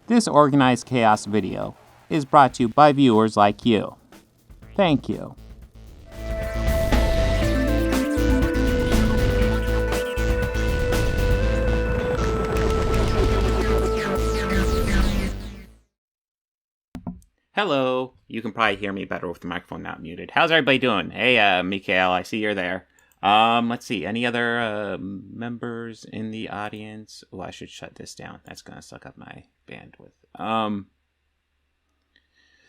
This organized chaos video is brought to you by viewers like you. Thank you. Hello. You can probably hear me better with the microphone not muted. How's everybody doing? Hey, Mikael, I see you're there. Let's see. Any other members in the audience? Oh, I should shut this down. That's gonna suck up my bandwidth.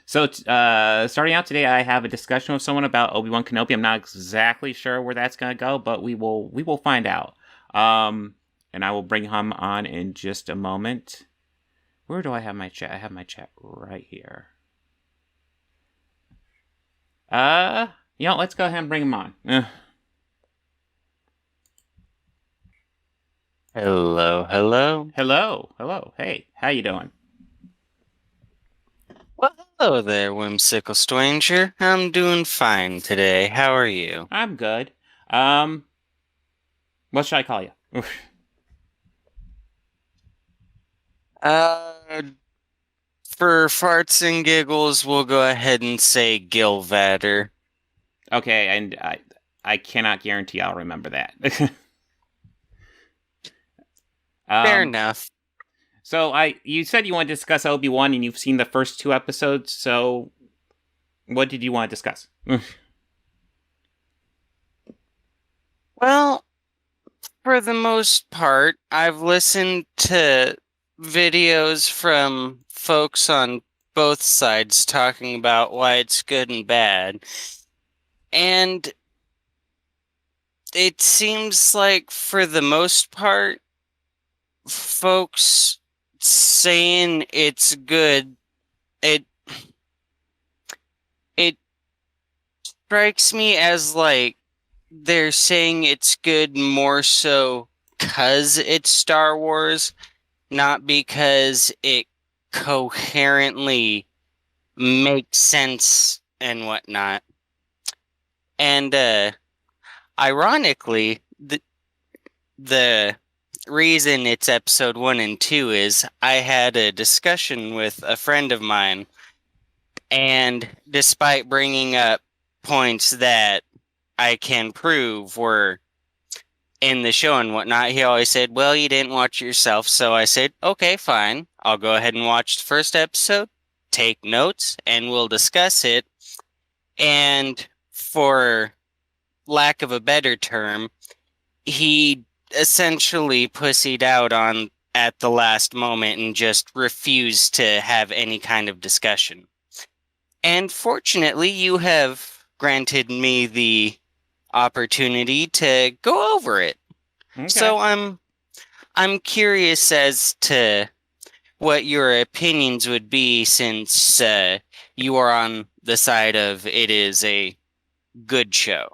Starting out today, I have a discussion with someone about Obi-Wan Kenobi. I'm not exactly sure where that's gonna go, but we will find out. And I will bring him on in just a moment. Where do I have my chat? I have my chat right here. Let's go ahead and bring him on. Hello. Hey, how you doing? Well, hello there, whimsical stranger. I'm doing fine today. How are you? I'm good. What should I call you? For farts and giggles, we'll go ahead and say Gilvader. Okay, and I cannot guarantee I'll remember that. Fair enough. So you said you want to discuss Obi-Wan and you've seen the first 2 episodes, so what did you want to discuss? Well, for the most part, I've listened to videos from folks on both sides talking about why it's good and bad. And it seems like for the most part, folks saying it's good, it strikes me as like they're saying it's good more so because it's Star Wars, not because it coherently makes sense and whatnot. And ironically, the reason it's episode 1 and 2 is I had a discussion with a friend of mine, and despite bringing up points that I can prove were in the show and whatnot, he always said, well, you didn't watch it yourself. So I said, okay, fine. I'll go ahead and watch the first episode, take notes, and we'll discuss it. And for lack of a better term, he essentially pussied out at the last moment and just refused to have any kind of discussion. And fortunately, you have granted me the opportunity to go over it. Okay. So I'm curious as to what your opinions would be, since you are on the side of it is a good show.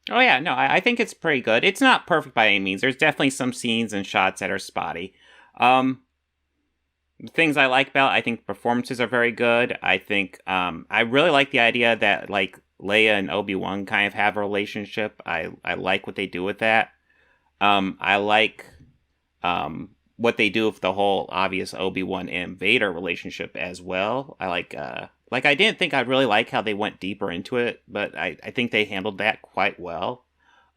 Oh yeah, no, I think it's pretty good. It's not perfect by any means. There's definitely some scenes and shots that are spotty. The things I like about it, I think performances are very good. I think I really like the idea that like Leia and Obi-Wan kind of have a relationship. I like what they do with that. I like what they do with the whole obvious Obi-Wan and Vader relationship as well. I like I didn't think I'd really like how they went deeper into it, but I think they handled that quite well.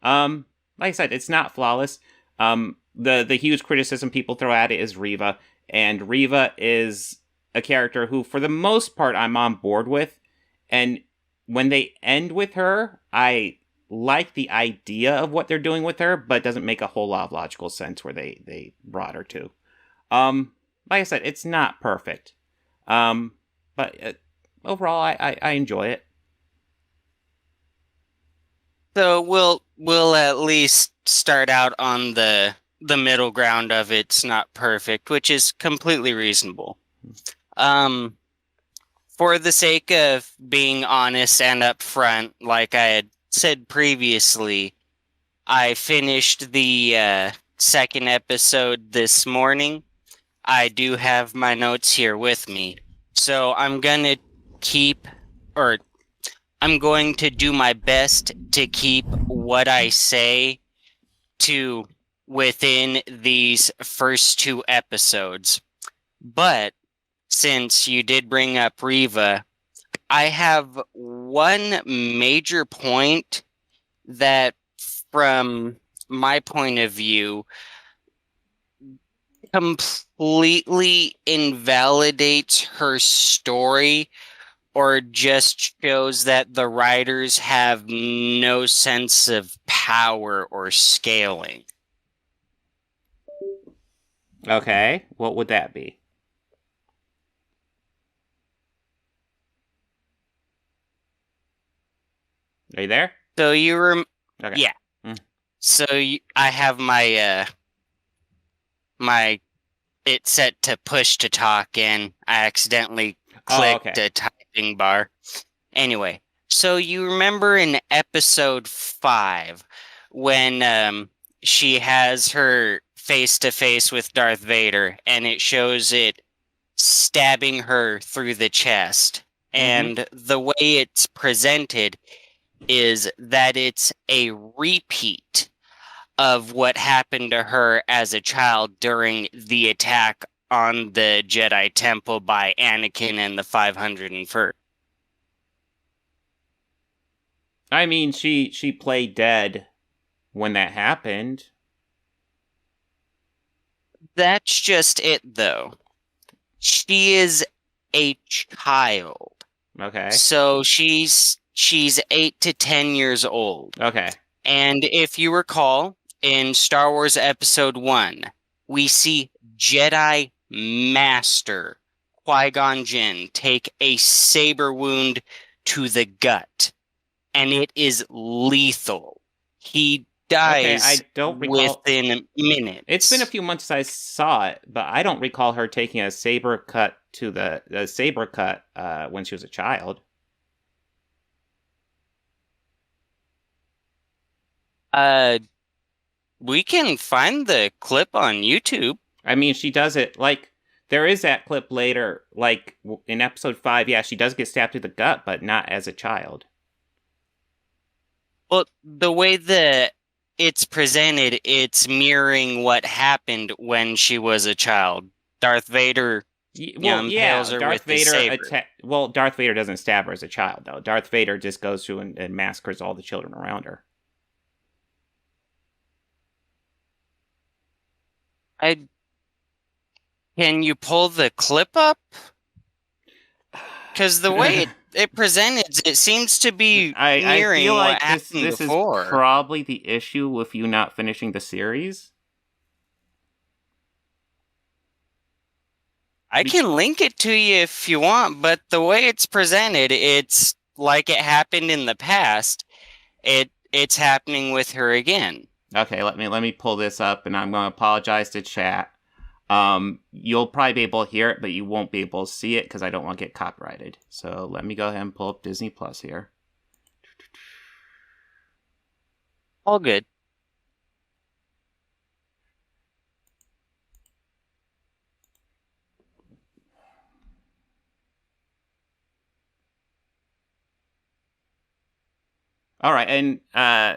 Like I said, it's not flawless. The huge criticism people throw at it is Reva, and Reva is a character who, for the most part, I'm on board with. And when they end with her, I like the idea of what they're doing with her, but it doesn't make a whole lot of logical sense where they brought her to. Like I said, it's not perfect. But overall, I enjoy it. So we'll at least start out on the middle ground of it's not perfect, which is completely reasonable. For the sake of being honest and upfront, like I had said previously, I finished the second episode this morning. I do have my notes here with me, so I'm going to do my best to keep what I say to within these first 2 episodes. But since you did bring up Riva, I have one major point that, from my point of view, completely invalidates her story or just shows that the writers have no sense of power or scaling. Okay, what would that be? Are you there? So Okay. yeah. So I have my it set to push to talk, and I accidentally clicked a typing bar. Anyway, so you remember in episode 5 when she has her face-to-face with Darth Vader, and it shows it stabbing her through the chest. And the way it's presented is that it's a repeat of what happened to her as a child during the attack on the Jedi Temple by Anakin and the 501st. I mean, she played dead when that happened. That's just it, though. She is a child. Okay. So she's 8 to 10 years old. Okay. And if you recall, in Star Wars Episode 1, we see Jedi Master Qui-Gon Jinn take a saber wound to the gut, and it is lethal. He dies I don't recall. within minutes. It's been a few months since I saw it, but I don't recall her taking a saber cut to the saber cut when she was a child. We can find the clip on YouTube. I mean, she does it like there is that clip later, like in episode 5. Yeah, she does get stabbed through the gut, but not as a child. Well, the way that it's presented, it's mirroring what happened when she was a child. Darth Vader impales her Darth with the Vader. saber. Darth Vader doesn't stab her as a child, though. Darth Vader just goes through and massacres all the children around her. Can you pull the clip up? Because the way it presented, it seems to be mirroring feel like what happened this before. Is probably the issue with you not finishing the series. I can link it to you if you want, but the way it's presented, it's like it happened in the past. It's happening with her again. Okay, let me pull this up, and I'm going to apologize to chat. You'll probably be able to hear it, but you won't be able to see it because I don't want to get copyrighted. So let me go ahead and pull up Disney Plus here. All good. All right, and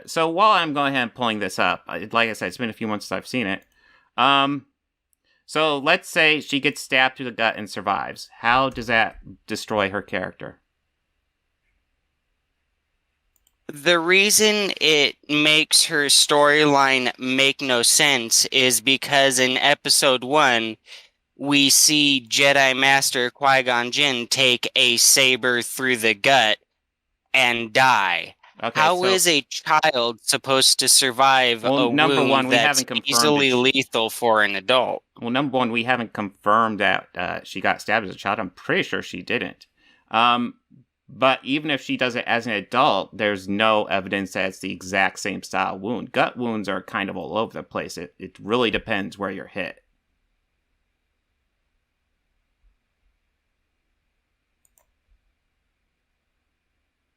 so while I'm going ahead and pulling this up, like I said, it's been a few months since I've seen it. So let's say she gets stabbed through the gut and survives. How does that destroy her character? The reason it makes her storyline make no sense is because in episode 1, we see Jedi Master Qui-Gon Jinn take a saber through the gut and die. Okay, How is a child supposed to survive a wound that's easily lethal for an adult? Well, number one, we haven't confirmed that she got stabbed as a child. I'm pretty sure she didn't. But even if she does it as an adult, there's no evidence that it's the exact same style wound. Gut wounds are kind of all over the place. It really depends where you're hit.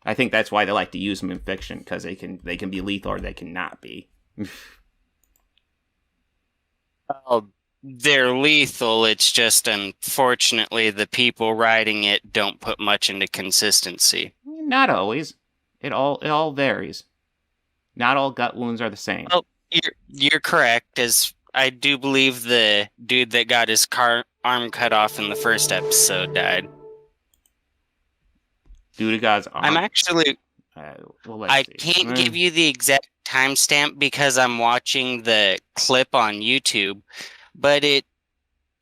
I think that's why they like to use them in fiction, because they can be lethal or they can not be. Well, they're lethal. It's just, unfortunately, the people writing it don't put much into consistency. Not always. It all varies. Not all gut wounds are the same. Well, you're correct. As I do believe the dude that got his arm cut off in the first episode died. Dude God's arm. I'm actually... I can't give you the exact timestamp because I'm watching the clip on YouTube, but it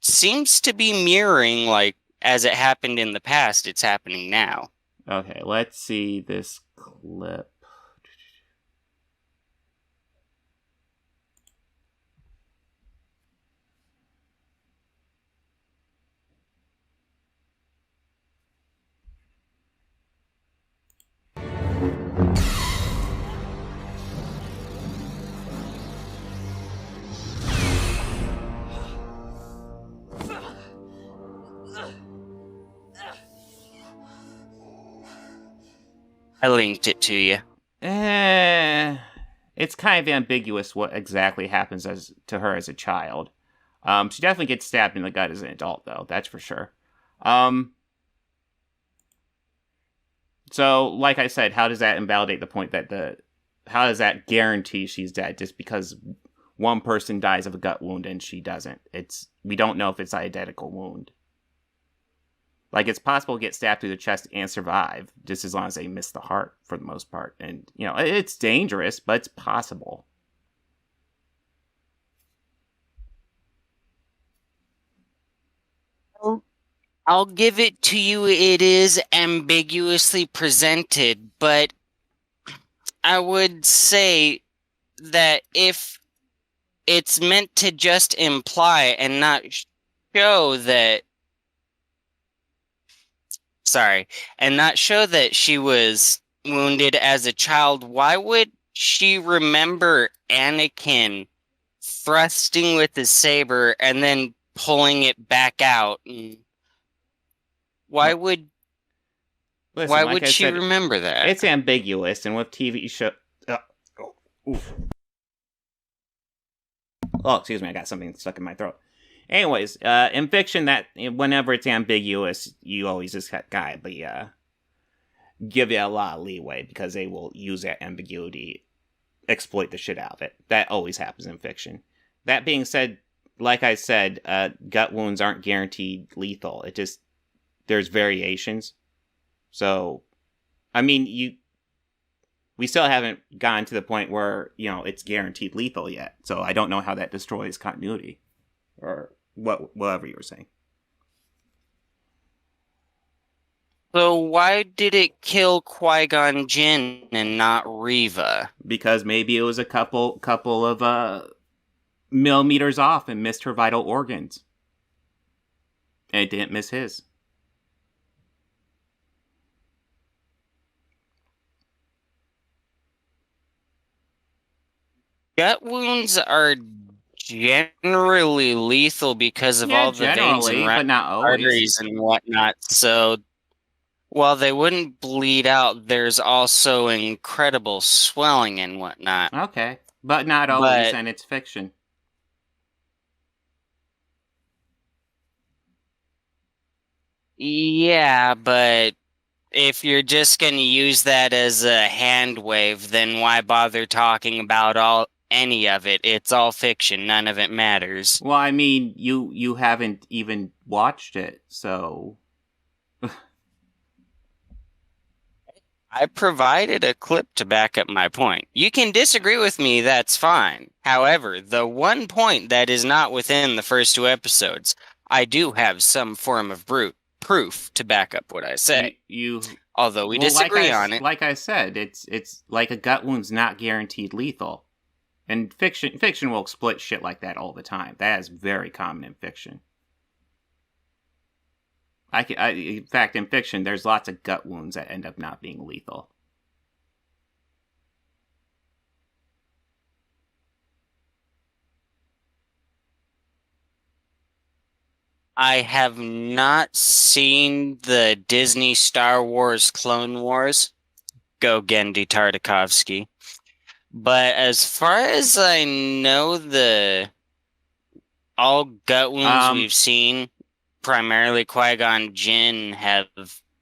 seems to be mirroring, like, as it happened in the past, it's happening now. Okay, let's see this clip. I linked it to you. It's kind of ambiguous what exactly happens to her as a child. She definitely gets stabbed in the gut as an adult, though. That's for sure. So, like I said, how does that invalidate the point that how does that guarantee she's dead just because one person dies of a gut wound and she doesn't? We don't know if it's an identical wound. Like, it's possible to get stabbed through the chest and survive, just as long as they miss the heart, for the most part. And, it's dangerous, but it's possible. I'll give it to you, it is ambiguously presented, but I would say that if it's meant to just imply and not show that... and not show that she was wounded as a child, why would she remember Anakin thrusting with his saber and then pulling it back out? Why would she remember that? It's ambiguous, and with TV show... Oh, excuse me, I got something stuck in my throat. Anyways, in fiction, that whenever it's ambiguous, you always just give you a lot of leeway because they will use that ambiguity, exploit the shit out of it. That always happens in fiction. That being said, like I said, gut wounds aren't guaranteed lethal. There's variations. So, I mean, we still haven't gotten to the point where, it's guaranteed lethal yet. So I don't know how that destroys continuity. Or whatever you were saying. So why did it kill Qui-Gon Jinn and not Reva? Because maybe it was a couple of millimeters off and missed her vital organs. And it didn't miss his. Gut wounds are generally lethal because of all the veins and arteries and whatnot. So while they wouldn't bleed out, there's also incredible swelling and whatnot. Okay, but not always, and it's fiction. Yeah, but if you're just going to use that as a hand wave, then why bother talking about any of it? It's all fiction. None of it matters. Well, I mean, you haven't even watched it, so... I provided a clip to back up my point. You can disagree with me, that's fine. However, the one point that is not within the first 2 episodes, I do have some form of proof to back up what I say. Although we disagree on it. Like I said, it's like a gut wound's not guaranteed lethal. And fiction will exploit shit like that all the time. That is very common in fiction. In fact, in fiction, there's lots of gut wounds that end up not being lethal. I have not seen the Disney Star Wars Clone Wars. Go Gendy Tartakovsky. But as far as I know, all gut wounds we've seen, primarily Qui-Gon Jinn, have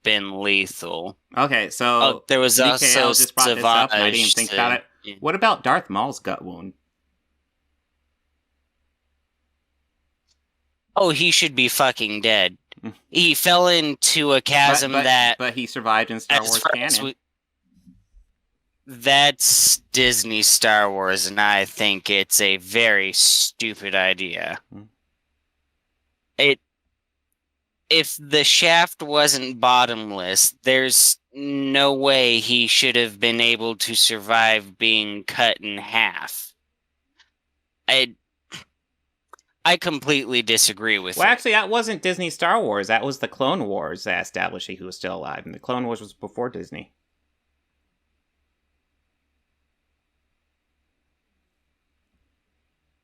been lethal. Okay, so there was also just brought this up, and I didn't even think about it. Yeah. What about Darth Maul's gut wound? Oh, he should be fucking dead. He fell into a chasm but he survived in Star Wars canon. That's Disney Star Wars, and I think it's a very stupid idea. If the shaft wasn't bottomless, there's no way he should have been able to survive being cut in half. I completely disagree with Well, it. actually, that wasn't Disney Star Wars. That was the Clone Wars that established he was still alive, and the Clone Wars was before Disney.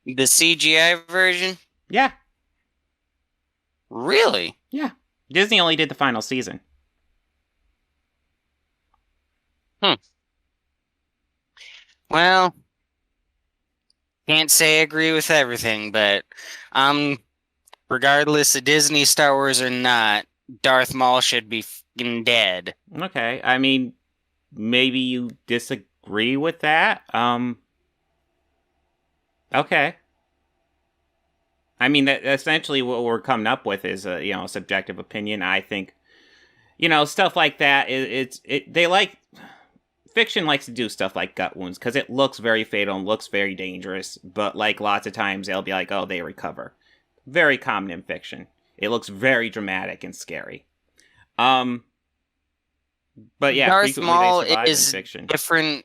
The CGI version? Yeah. Really? Yeah. Disney only did the final season. Well, can't say I agree with everything, but regardless of Disney, Star Wars or not, Darth Maul should be fucking dead. Okay. I mean, maybe you disagree with that. Okay. I mean, that essentially what we're coming up with is a subjective opinion. I think, stuff like that. Fiction likes to do stuff like gut wounds because it looks very fatal and looks very dangerous. But like lots of times they'll be like, oh, they recover. Very common in fiction. It looks very dramatic and scary. But yeah, Darth Maul is fiction. Different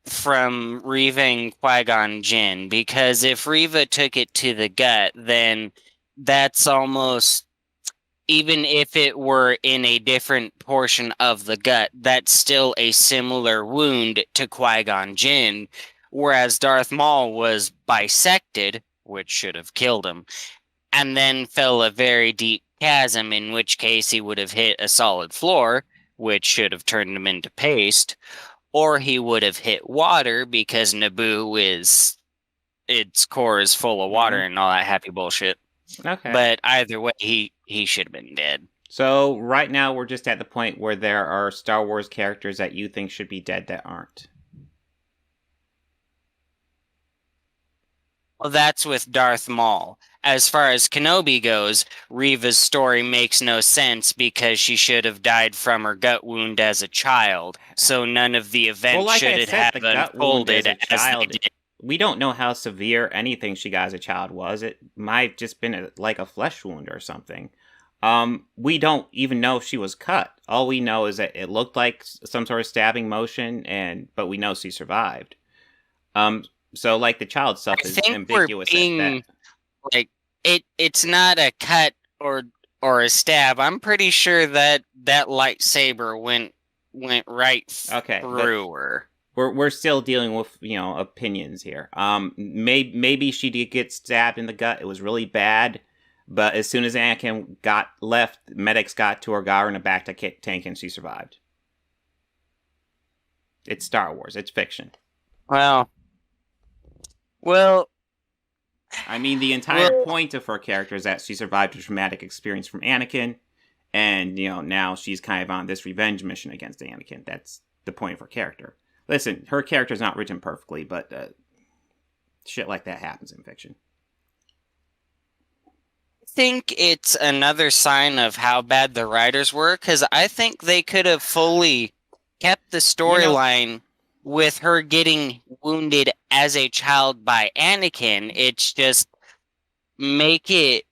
from Reva and Qui-Gon Jinn, because if Reva took it to the gut, then that's almost, even if it were in a different portion of the gut, that's still a similar wound to Qui-Gon Jinn, whereas Darth Maul was bisected, which should have killed him, and then fell a very deep chasm, in which case he would have hit a solid floor, which should have turned him into paste, or he would have hit water because Naboo its core is full of water and all that happy bullshit. Okay. But either way, he should have been dead. So right now we're just at the point where there are Star Wars characters that you think should be dead that aren't. Well, that's with Darth Maul. As far as Kenobi goes, Reva's story makes no sense because she should have died from her gut wound as a child. So none of the events should have unfolded as they did. We don't know how severe anything she got as a child was. It might have just been like a flesh wound or something. We don't even know if she was cut. All we know is that it looked like some sort of stabbing motion, but we know she survived. So like the child stuff is ambiguous. Like it's not a cut or a stab. I'm pretty sure that lightsaber went right through her. We're still dealing with opinions here. Maybe she did get stabbed in the gut. It was really bad, but as soon as Anakin got left, medics got to her, got her in a back tank, and she survived. It's Star Wars. It's fiction. Well. I mean, the entire point of her character is that she survived a traumatic experience from Anakin, and now she's kind of on this revenge mission against Anakin. That's the point of her character. Listen, her character's not written perfectly, but shit like that happens in fiction. I think it's another sign of how bad the writers were, because I think they could have fully kept the storyline with her getting wounded as a child by Anakin. It's just make it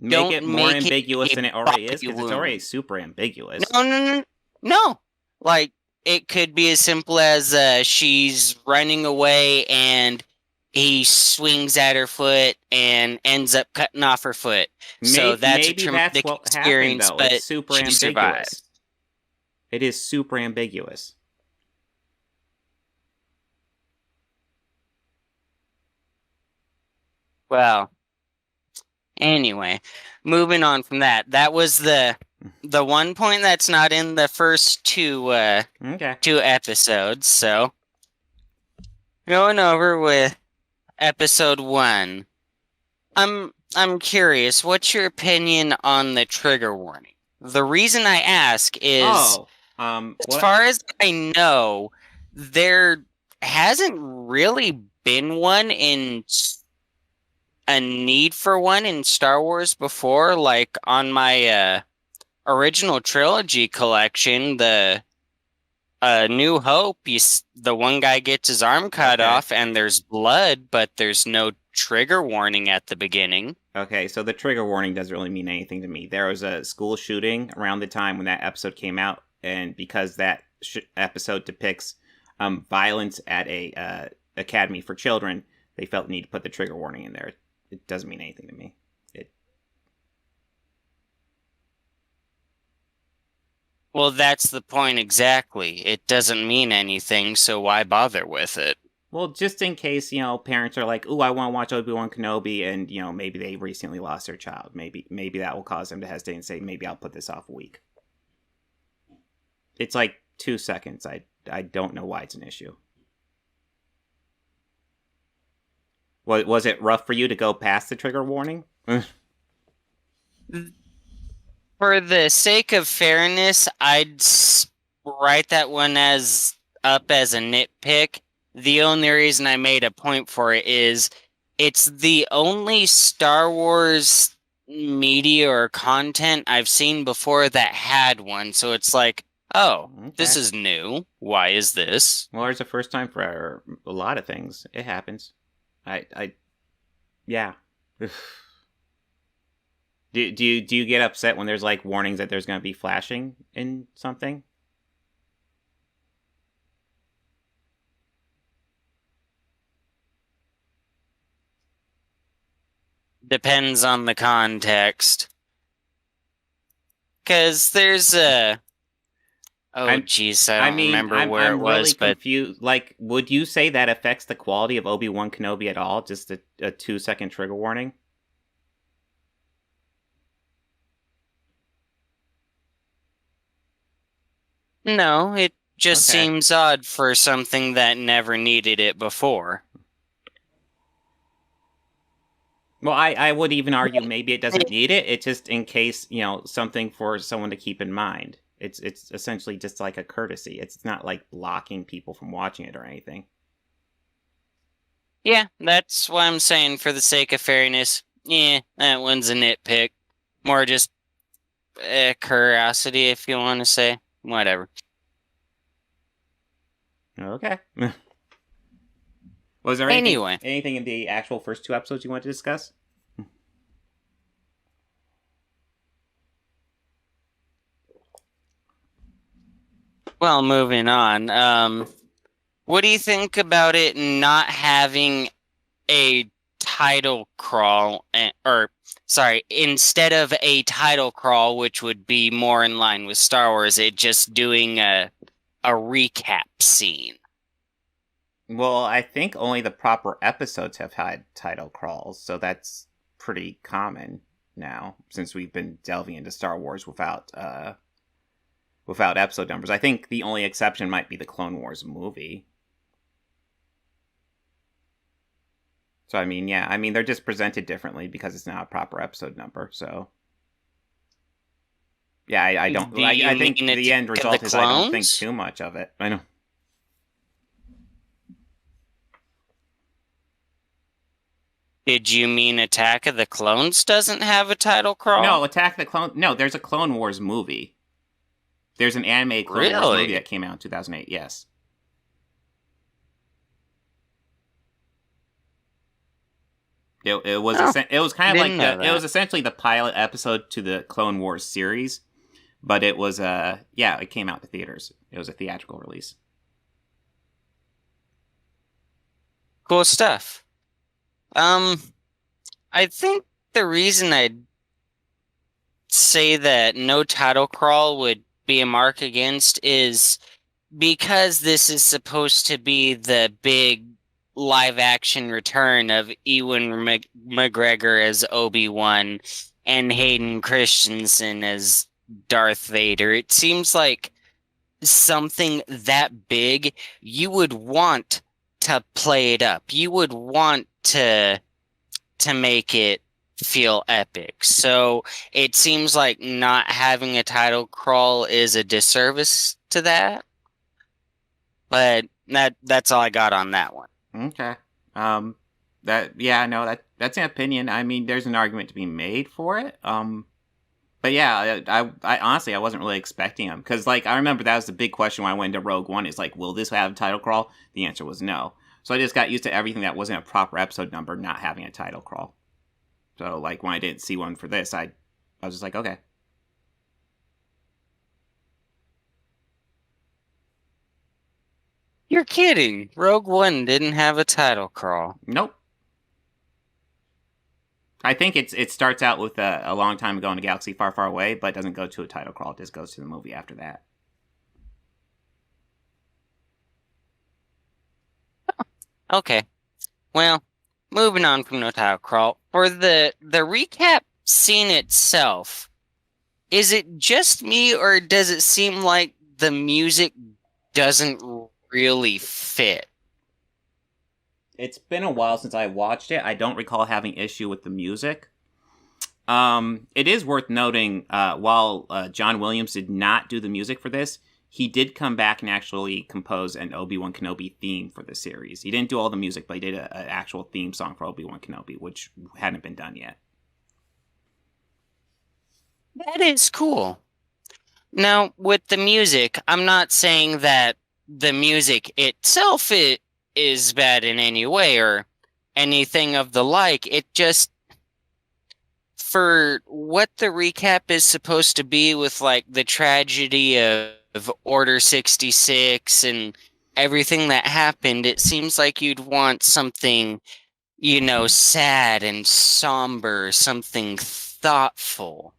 more ambiguous than it already is, because it's already super ambiguous. No. Like, it could be as simple as she's running away and he swings at her foot and ends up cutting off her foot. So that's a traumatic experience, but it's super she ambiguous. survived. It is super ambiguous. Well, anyway, moving on from that. That was the one point that's not in the first two episodes. So, going over with episode 1. I'm curious, what's your opinion on the trigger warning? The reason I ask is, as far as I know, there hasn't really been one in a need for one in Star Wars before. Like on my original trilogy collection, the New Hope, the one guy gets his arm cut Okay. off and there's blood, but there's no trigger warning at the beginning. Okay, so the trigger warning doesn't really mean anything to me. There was a school shooting around the time when that episode came out, and because that episode depicts violence at a academy for children, they felt the need to put the trigger warning in there. It doesn't mean anything to me. Well, that's the point exactly. It doesn't mean anything, so why bother with it? Well, just in case, parents are like, "Ooh, I want to watch Obi-Wan Kenobi," and, maybe they recently lost their child. Maybe that will cause them to hesitate and say, maybe I'll put this off a week. It's like 2 seconds. I don't know why it's an issue. Was it rough for you to go past the trigger warning? For the sake of fairness, I'd write that one up as a nitpick. The only reason I made a point for it is it's the only Star Wars media or content I've seen before that had one. So it's like, oh, Okay. This is new. Why is this? Well, there's a first time for a lot of things. It happens. Yeah. Do you get upset when there's like warnings that there's going to be flashing in something? Depends on the context. Because there's a... Oh, jeez, I don't remember where it was, really confused. Like, would you say that affects the quality of Obi-Wan Kenobi at all? Just a 2-second trigger warning? No, it just seems odd for something that never needed it before. Well, I would even argue maybe it doesn't need it. It's just in case, something for someone to keep in mind. It's essentially just like a courtesy. It's not like blocking people from watching it or anything. Yeah, that's what I'm saying for the sake of fairness. Yeah, that one's a nitpick. More just curiosity, if you want to say. Whatever. Okay. Was there anything in the actual first 2 episodes you want to discuss? Well, moving on. What do you think about it not having a title crawl, instead of a title crawl, which would be more in line with Star Wars, it just doing a recap scene? Well, I think only the proper episodes have had title crawls, so that's pretty common now, since we've been delving into Star Wars without episode numbers. I think the only exception might be the Clone Wars movie. So, they're just presented differently because it's now a proper episode number, so... Yeah, I don't... I think the end result is I don't think too much of it. I know. Did you mean Attack of the Clones doesn't have a title crawl? No, Attack of the Clone... No, there's a Clone Wars movie. There's an animated Clone Wars movie that came out in 2008, yes. It was kind of like it was essentially the pilot episode to the Clone Wars series, but it was it came out to theaters. It was a theatrical release. Cool stuff. I think the reason I'd say that no title crawl would be a mark against is because this is supposed to be the big live action return of Ewan McGregor as Obi-Wan and Hayden Christensen as Darth Vader. It seems like something that big, you would want to play it up. You would want to make it feel epic. So it seems like not having a title crawl is a disservice to that. But That's all I got on that one. Okay. That's an opinion. I mean, there's an argument to be made for it. But yeah, I honestly I wasn't really expecting him because like I remember that was the big question when I went into Rogue One. Is like, will this have a title crawl? The answer was no. So I just got used to everything that wasn't a proper episode number not having a title crawl. So like when I didn't see one for this, I was just like, okay. You're kidding. Rogue One didn't have a title crawl. Nope. I think it starts out with a long time ago in a galaxy far, far away, but doesn't go to a title crawl. It just goes to the movie after that. Okay. Well, moving on from no title crawl. For the recap scene itself, is it just me or does it seem like the music doesn't really fit? It's been a while since I watched it. I don't recall having issue with the music. It is worth noting, while John Williams did not do the music for this, he did come back and actually compose an Obi-Wan Kenobi theme for the series. He didn't do all the music, but he did an actual theme song for Obi-Wan Kenobi, which hadn't been done yet. That is cool. Now, with the music, I'm not saying that the music itself is bad in any way or anything of the like. It just, for what the recap is supposed to be with like the tragedy of Order 66 and everything that happened, it seems like you'd want something, sad and somber, something thoughtful.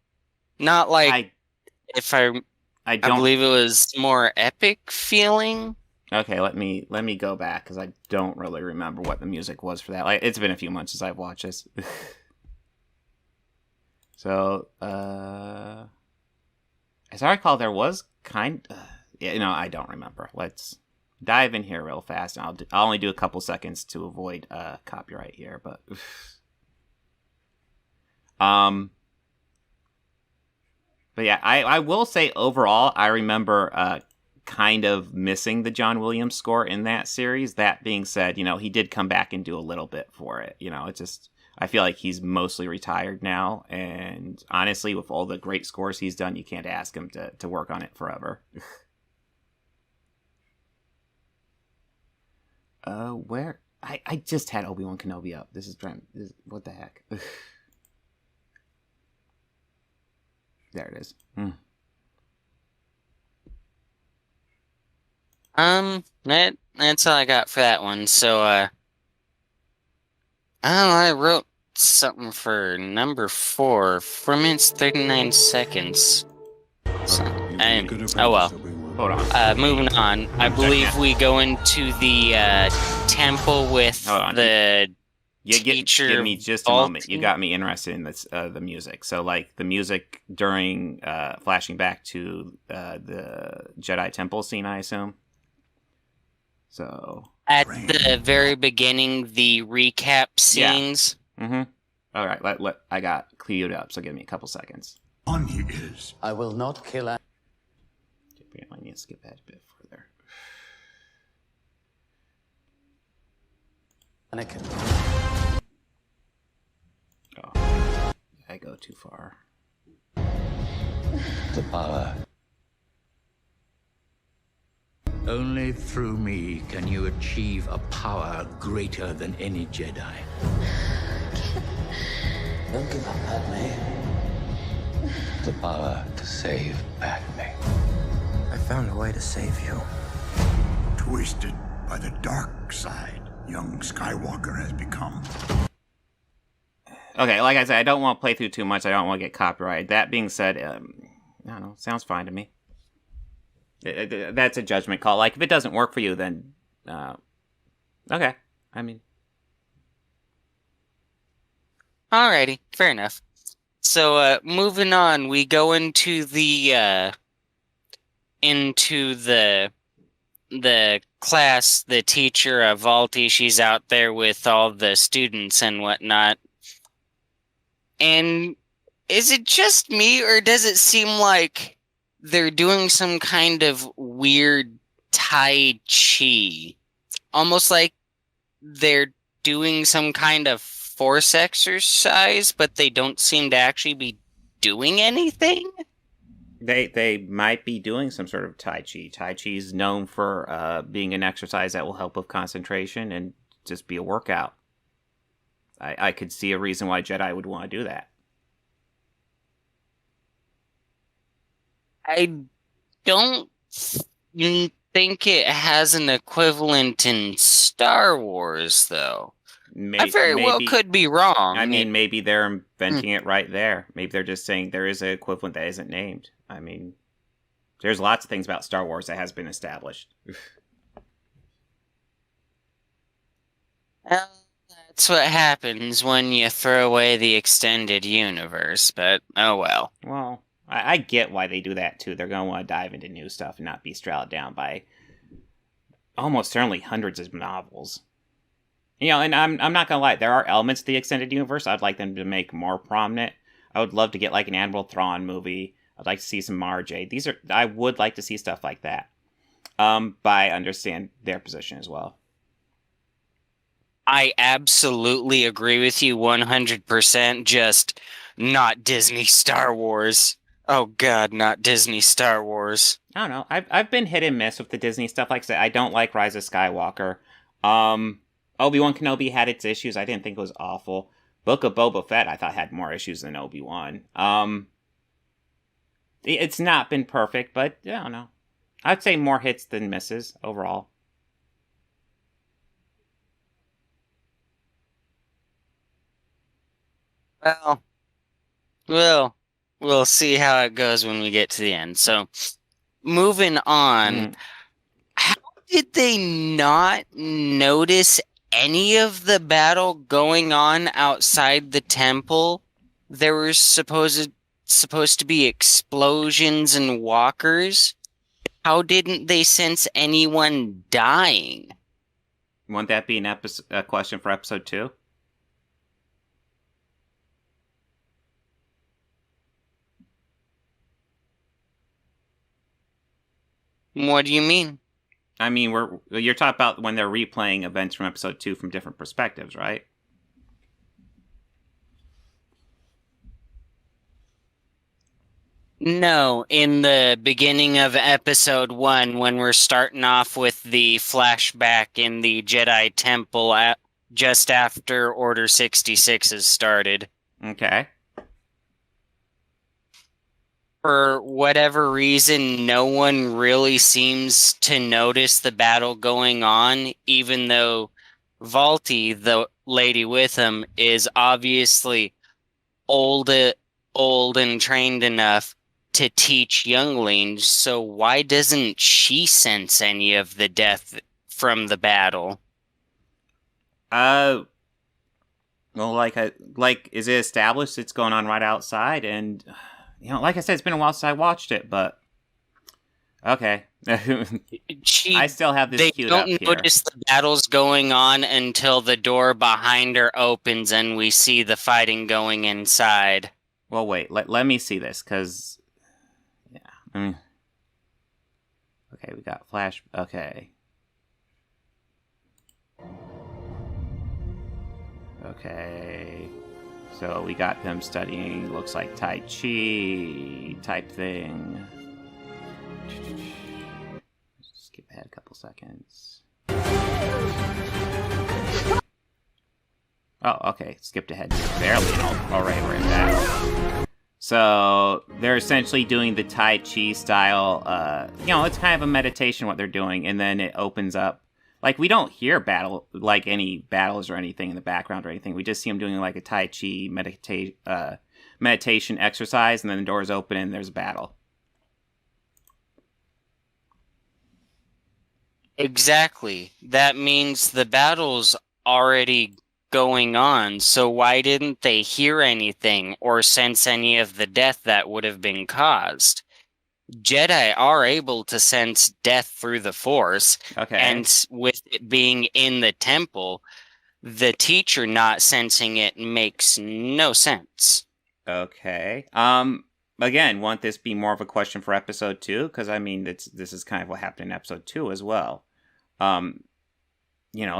Not like I believe it was more epic feeling. Okay, let me go back because I don't really remember what the music was for that. Like, it's been a few months since I've watched this. So, as I recall, there was I don't remember. Let's dive in here real fast. And I'll only do a couple seconds to avoid copyright here, but but yeah, I will say overall, I remember kind of missing the John Williams score in that series. That being said, he did come back and do a little bit for it. It's just, I feel like he's mostly retired now. And honestly, with all the great scores he's done, you can't ask him to work on it forever. Where? I just had Obi-Wan Kenobi up. What the heck? There it is. That's all I got for that one. So, I wrote something for number 4. 4 minutes, 39 seconds. So, oh well. Hold on. Moving on. I believe we go into the temple with the teacher. Give me just a moment. You got me interested in this, the music. So, like, the music during flashing back to the Jedi Temple scene, I assume. So at the very beginning, the recap scenes. Yeah. Mm-hmm. All right. I got cleared up. So give me a couple seconds. On he is. I will not kill. I need to skip that a bit further. Anakin. Oh, I go too far. The power. Only through me can you achieve a power greater than any Jedi. Don't give up, Padme. The power to save Padme. I found a way to save you. Twisted by the dark side, young Skywalker has become. Okay, like I said, I don't want to play through too much. I don't want to get copyrighted. That being said, I don't know. Sounds fine to me. That's a judgment call. Like, if it doesn't work for you, then okay. I mean, alrighty, fair enough. So, moving on, we go into the class. The teacher, Valti, she's out there with all the students and whatnot. And is it just me, or does it seem like they're doing some kind of weird Tai Chi almost like they're doing some kind of force exercise, but they don't seem to actually be doing anything. They might be doing some sort of Tai Chi. Tai Chi is known for being an exercise that will help with concentration and just be a workout. I could see a reason why Jedi would want to do that. I don't think it has an equivalent in Star Wars, though. I very well could be wrong. I mean, maybe they're inventing it right there. Maybe they're just saying there is an equivalent that isn't named. I mean, there's lots of things about Star Wars that has been established. Well, that's what happens when you throw away the extended universe, but oh well. Well, I get why they do that, too. They're going to want to dive into new stuff and not be straddled down by almost certainly hundreds of novels. You know, and I'm not going to lie, there are elements of the extended universe I'd like them to make more prominent. I would love to get, like, an Admiral Thrawn movie. I'd like to see some Mara Jade. I would like to see stuff like that. But I understand their position as well. I absolutely agree with you 100%, just not Disney Star Wars. Oh god, not Disney Star Wars. I don't know. I've been hit and miss with the Disney stuff. Like I said, I don't like Rise of Skywalker. Obi-Wan Kenobi had its issues. I didn't think it was awful. Book of Boba Fett I thought had more issues than Obi-Wan. It's not been perfect, but I don't know. I'd say more hits than misses overall. Well, we'll see how it goes when we get to the end. So, moving on, how did they not notice any of the battle going on outside the temple? There were supposed to be explosions and walkers. How didn't they sense anyone dying? Won't that be a question for episode 2? What do you mean? I mean, you're talking about when they're replaying events from episode 2 from different perspectives, right? No, in the beginning of episode 1, when we're starting off with the flashback in the Jedi Temple just after Order 66 has started. Okay. For whatever reason, no one really seems to notice the battle going on, even though Valti, the lady with him, is obviously old and trained enough to teach younglings, so why doesn't she sense any of the death from the battle? Well, is it established it's going on right outside? And, you know, like I said, it's been a while since I watched it, but okay. I still have this queued up here. They don't notice the battle's going on until the door behind her opens and we see the fighting going inside. Well, wait, let me see this, because... Yeah, I mean... Okay, we got flash... Okay. Okay... So we got them studying, looks like Tai Chi type thing. Skip ahead a couple seconds. Oh, okay. Skipped ahead barely. Alright, we're in battle. So they're essentially doing the Tai Chi style. It's kind of a meditation what they're doing, and then it opens up. Like, we don't hear any battles or anything in the background or anything. We just see them doing like a Tai Chi meditation exercise, and then the doors open and there's a battle. Exactly. That means the battle's already going on, so why didn't they hear anything or sense any of the death that would have been caused? Jedi are able to sense death through the Force, okay. And with it being in the temple, the teacher not sensing it makes no sense. Okay. Again, won't this be more of a question for episode 2? Because, I mean, this is kind of what happened in episode 2 as well.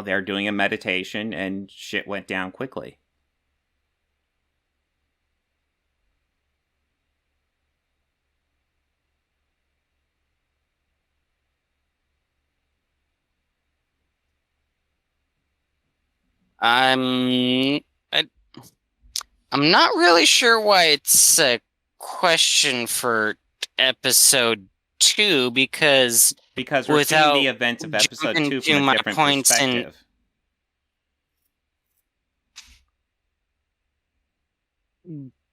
they're doing a meditation and shit went down quickly. I'm not really sure why it's a question for episode 2 because we're seeing without the events of episode 2 jumping from to a my different points perspective.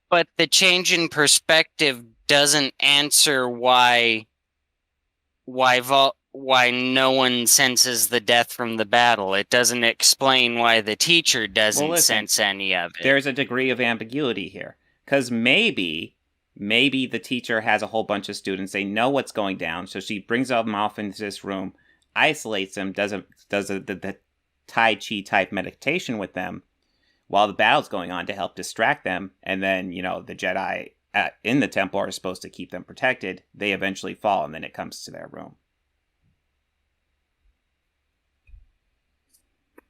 But the change in perspective doesn't answer why no one senses the death from the battle. It doesn't explain why the teacher doesn't sense any of it. There's a degree of ambiguity here. Because maybe the teacher has a whole bunch of students, they know what's going down, so she brings them off into this room, isolates them, does the Tai Chi type meditation with them while the battle's going on to help distract them, and then, the Jedi in the temple are supposed to keep them protected. They eventually fall, and then it comes to their room.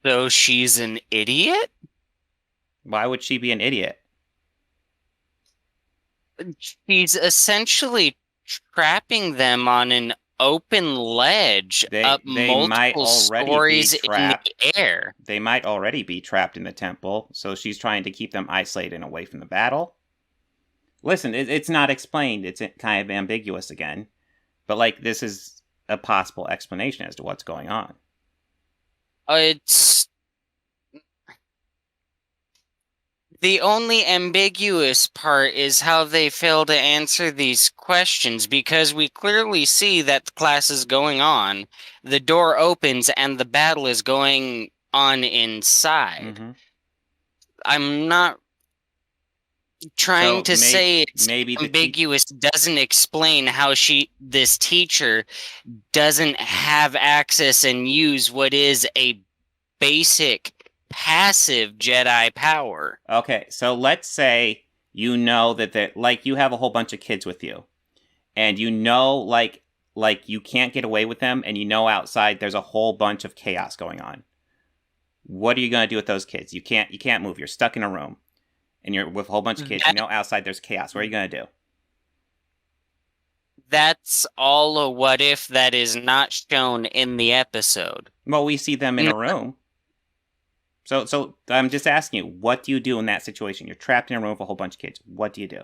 So she's an idiot? Why would she be an idiot? She's essentially trapping them on an open ledge up multiple stories in the air. They might already be trapped in the temple, so she's trying to keep them isolated and away from the battle. Listen, it's not explained. It's kind of ambiguous again. But, this is a possible explanation as to what's going on. It's... The only ambiguous part is how they fail to answer these questions, because we clearly see that the class is going on, the door opens, and the battle is going on inside. Mm-hmm. I'm not trying to say it's ambiguous doesn't explain how this teacher doesn't have access and use what is a basic passive Jedi power. Okay, so let's say that you have a whole bunch of kids with you, and like you can't get away with them, and outside there's a whole bunch of chaos going on. What are you going to do with those kids? You can't move. You're stuck in a room, and you're with a whole bunch of kids. Outside there's chaos. What are you going to do? That's all a what if that is not shown in the episode. Well, we see them in a room. So I'm just asking you, what do you do in that situation? You're trapped in a room with a whole bunch of kids. What do you do?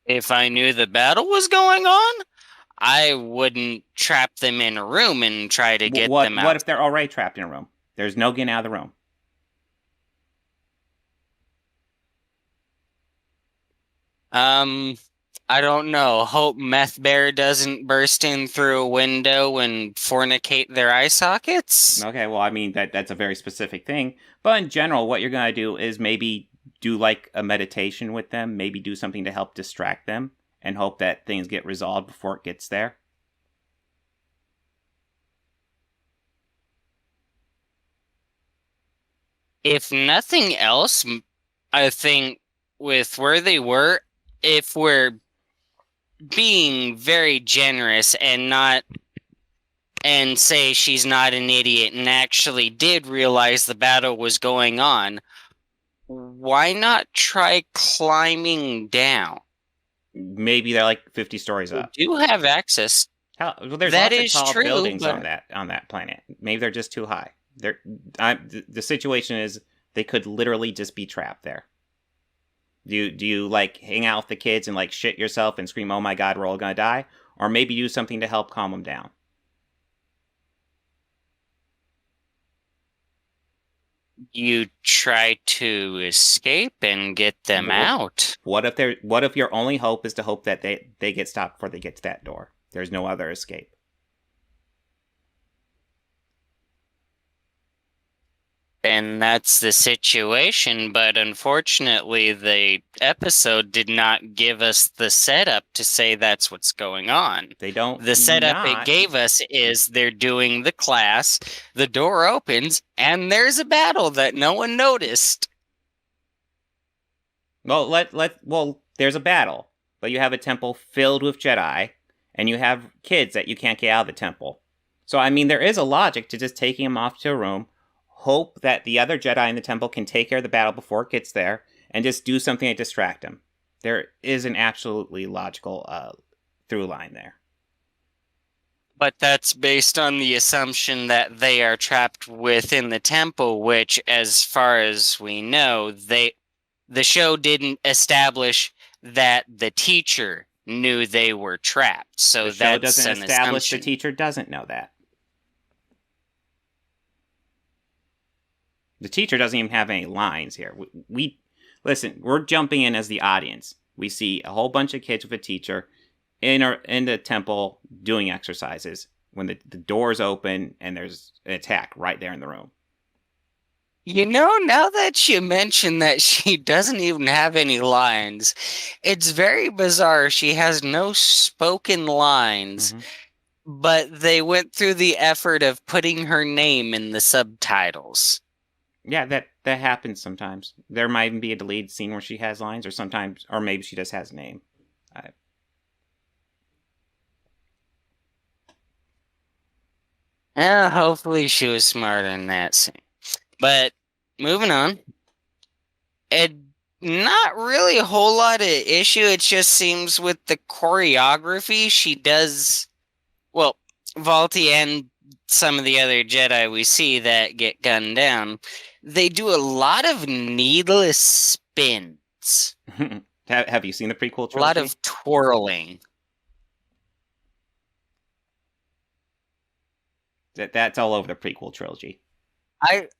If I knew the battle was going on, I wouldn't trap them in a room and try to get them out. What if they're already trapped in a room? There's no getting out of the room. I don't know. Hope Meth Bear doesn't burst in through a window and fornicate their eye sockets? Okay, well, I mean, that's a very specific thing. But in general, what you're going to do is maybe do a meditation with them, maybe do something to help distract them, and hope that things get resolved before it gets there. If nothing else, I think with where they were, if we're being very generous and say she's not an idiot and actually did realize the battle was going on, why not try climbing down? Maybe they're 50 stories up. We do have access. There's lots of tall buildings on that planet. Maybe they're just too high. The situation is they could literally just be trapped there. Do you hang out with the kids and shit yourself and scream, "Oh my God, we're all gonna die," or maybe do something to help calm them down? You try to escape and get them out. What if your only hope is to hope that they get stopped before they get to that door? There's no other escape. And that's the situation, but unfortunately the episode did not give us the setup to say that's what's going on. The setup it gave us is they're doing the class, the door opens, and there's a battle that no one noticed. Well, there's a battle. but you have a temple filled with Jedi, and you have kids that you can't get out of the temple. So, I mean, there is a logic to just taking them off to a room, hope that the other Jedi in the temple can take care of the battle before it gets there, and just do something to distract them. There is an absolutely logical through line there. But that's based on the assumption that they are trapped within the temple, which, as far as we know, the show didn't establish that the teacher knew they were trapped. So The show that's doesn't an establish assumption. the teacher doesn't know that. The teacher doesn't even have any lines here. We listen, we're jumping in as the audience. We see a whole bunch of kids with a teacher in the temple doing exercises when the doors open and there's an attack right there in the room. You know, now that you mention that she doesn't even have any lines, it's very bizarre. She has no spoken lines, but they went through the effort of putting her name in the subtitles. Yeah, that happens sometimes. There might even be a deleted scene where she has lines, or maybe she just has a name. Hopefully she was smarter in that scene. But moving on, not really a whole lot of issue. It just seems with the choreography she does. Well, Valti and some of the other Jedi we see that get gunned down, they do a lot of needless spins. Have you seen the prequel trilogy? A lot of twirling. That's all over the prequel trilogy.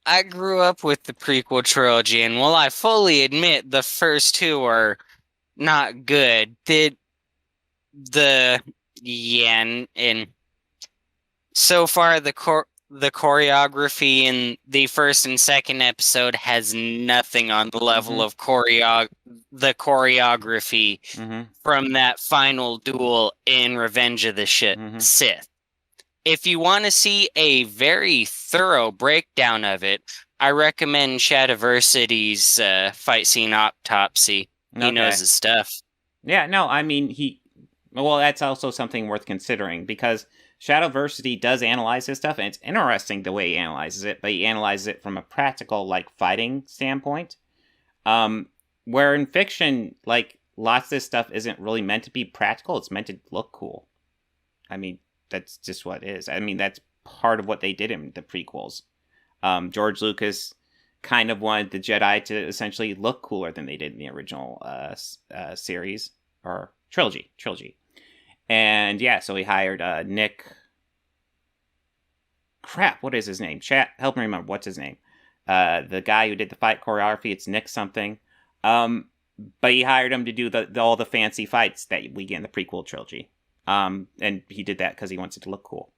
I grew up with the prequel trilogy, and while I fully admit the first two are not good, and so far the choreography in the first and second episode has nothing on the level of the choreography from that final duel in Revenge of the Sith. If you want to see a very thorough breakdown of it, I recommend Shadiversity's fight scene autopsy. He knows his stuff. Yeah, no, I mean, well, that's also something worth considering, because Shadowversity does analyze his stuff, and it's interesting the way he analyzes it, but he analyzes it from a practical, fighting standpoint. Where in fiction, lots of this stuff isn't really meant to be practical, it's meant to look cool. I mean, that's just what it is. I mean, that's part of what they did in the prequels. George Lucas kind of wanted the Jedi to essentially look cooler than they did in the original series, or trilogy. And yeah, so he hired Nick... Crap, what is his name? Chat, help me remember, what's his name? The guy who did the fight choreography, it's Nick something. But he hired him to do all the fancy fights that we get in the prequel trilogy. And he did that because he wants it to look cool.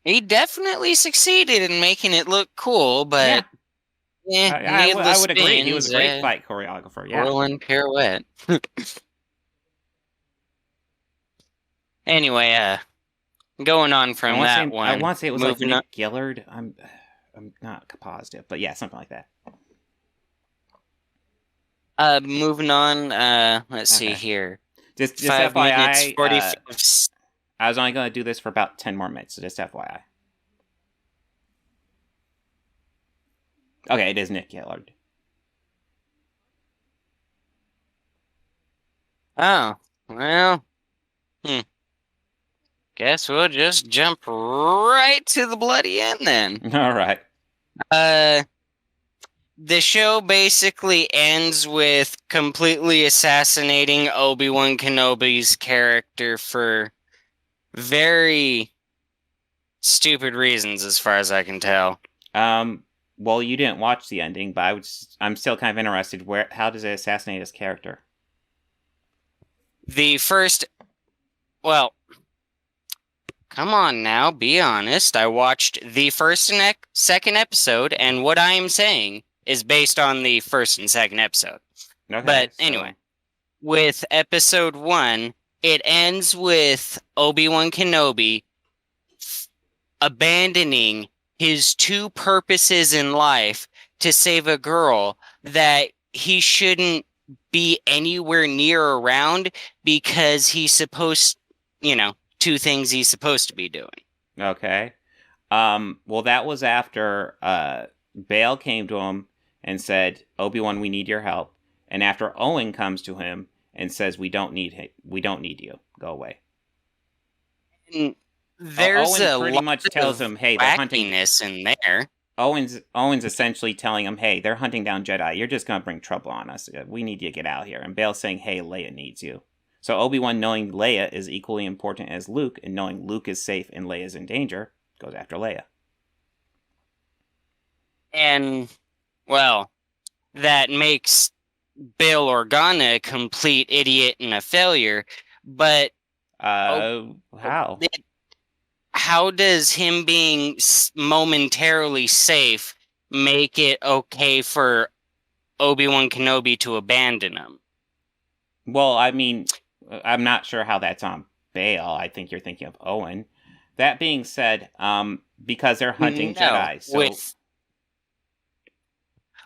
He definitely succeeded in making it look cool, but I would agree. He was a great fight choreographer. Yeah, whirling pirouette. Anyway, going on from that one. I want to say it was moving Nick Gillard. I'm not positive, but yeah, something like that. Moving on. Let's see here. Just 5 FYI, minutes 45. I was only going to do this for about 10 more minutes, so just FYI. Okay, it is Nick Gillard. Oh, well. Guess we'll just jump right to the bloody end then. All right. The show basically ends with completely assassinating Obi-Wan Kenobi's character for very stupid reasons, as far as I can tell. Well, you didn't watch the ending, but I'm still kind of interested. How does it assassinate his character? Well, come on now, be honest. I watched the first and second episode, and what I am saying is based on the first and second episode. Okay, but anyway, with episode 1, it ends with Obi-Wan Kenobi abandoning his two purposes in life to save a girl that he shouldn't be anywhere near around because he's supposed, two things he's supposed to be doing. Okay. Well, that was after Bail came to him and said, "Obi-Wan, we need your help." And after Owen comes to him and says, "We don't need you. Go away." And there's Owen a pretty lot much tells of him, "Hey, they're hunting." wackiness in there. Owen's essentially telling him, "Hey, they're hunting down Jedi. You're just gonna bring trouble on us. We need you to get out of here." And Bail's saying, "Hey, Leia needs you." So Obi-Wan, knowing Leia is equally important as Luke, and knowing Luke is safe and Leia's in danger, goes after Leia. And, well, that makes Bail Organa a complete idiot and a failure. But How? how does him being momentarily safe make it okay for Obi-Wan Kenobi to abandon him? Well, I mean, I'm not sure how that's on Bail. I think you're thinking of Owen. That being said, because they're hunting Jedi, so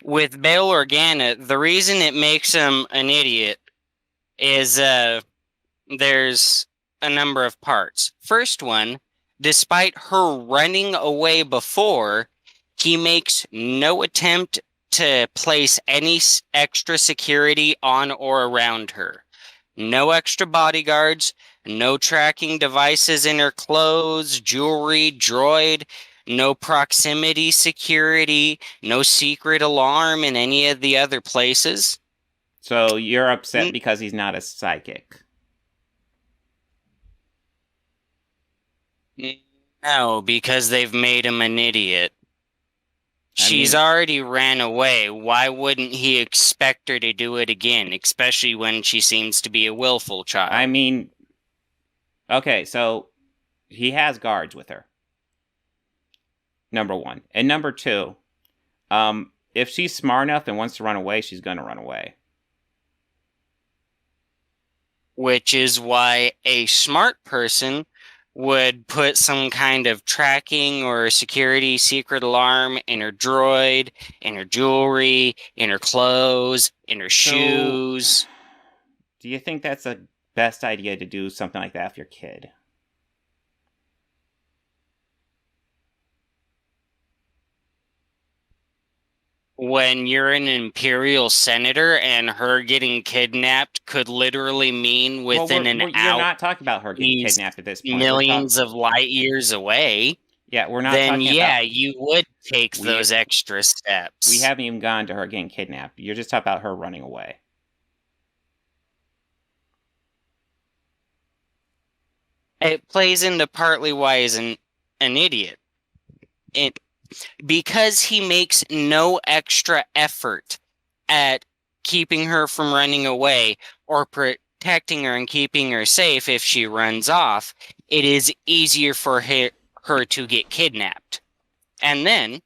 with Bail Organa, the reason it makes him an idiot is there's a number of parts. First one, despite her running away before, he makes no attempt to place any extra security on or around her. No extra bodyguards, no tracking devices in her clothes, jewelry, droid, no proximity security, no secret alarm in any of the other places. So you're upset because he's not a psychic. No, because they've made him an idiot. She's already ran away. Why wouldn't he expect her to do it again, especially when she seems to be a willful child? I mean, okay, so he has guards with her. Number one. And number two, if she's smart enough and wants to run away, she's going to run away. Which is why a smart person would put some kind of tracking or security secret alarm in her droid, in her jewelry, in her clothes, in her shoes. Do you think that's the best idea to do something like that with your kid? When you're an Imperial senator and her getting kidnapped could literally mean within an hour. You're not talking about her getting kidnapped at this point. Millions of light years away. Yeah, we're not then talking about... Then you would take those extra steps. We haven't even gone to her getting kidnapped. You're just talking about her running away. It plays into partly why he's an idiot. Because he makes no extra effort at keeping her from running away or protecting her and keeping her safe if she runs off, it is easier for her to get kidnapped. And then,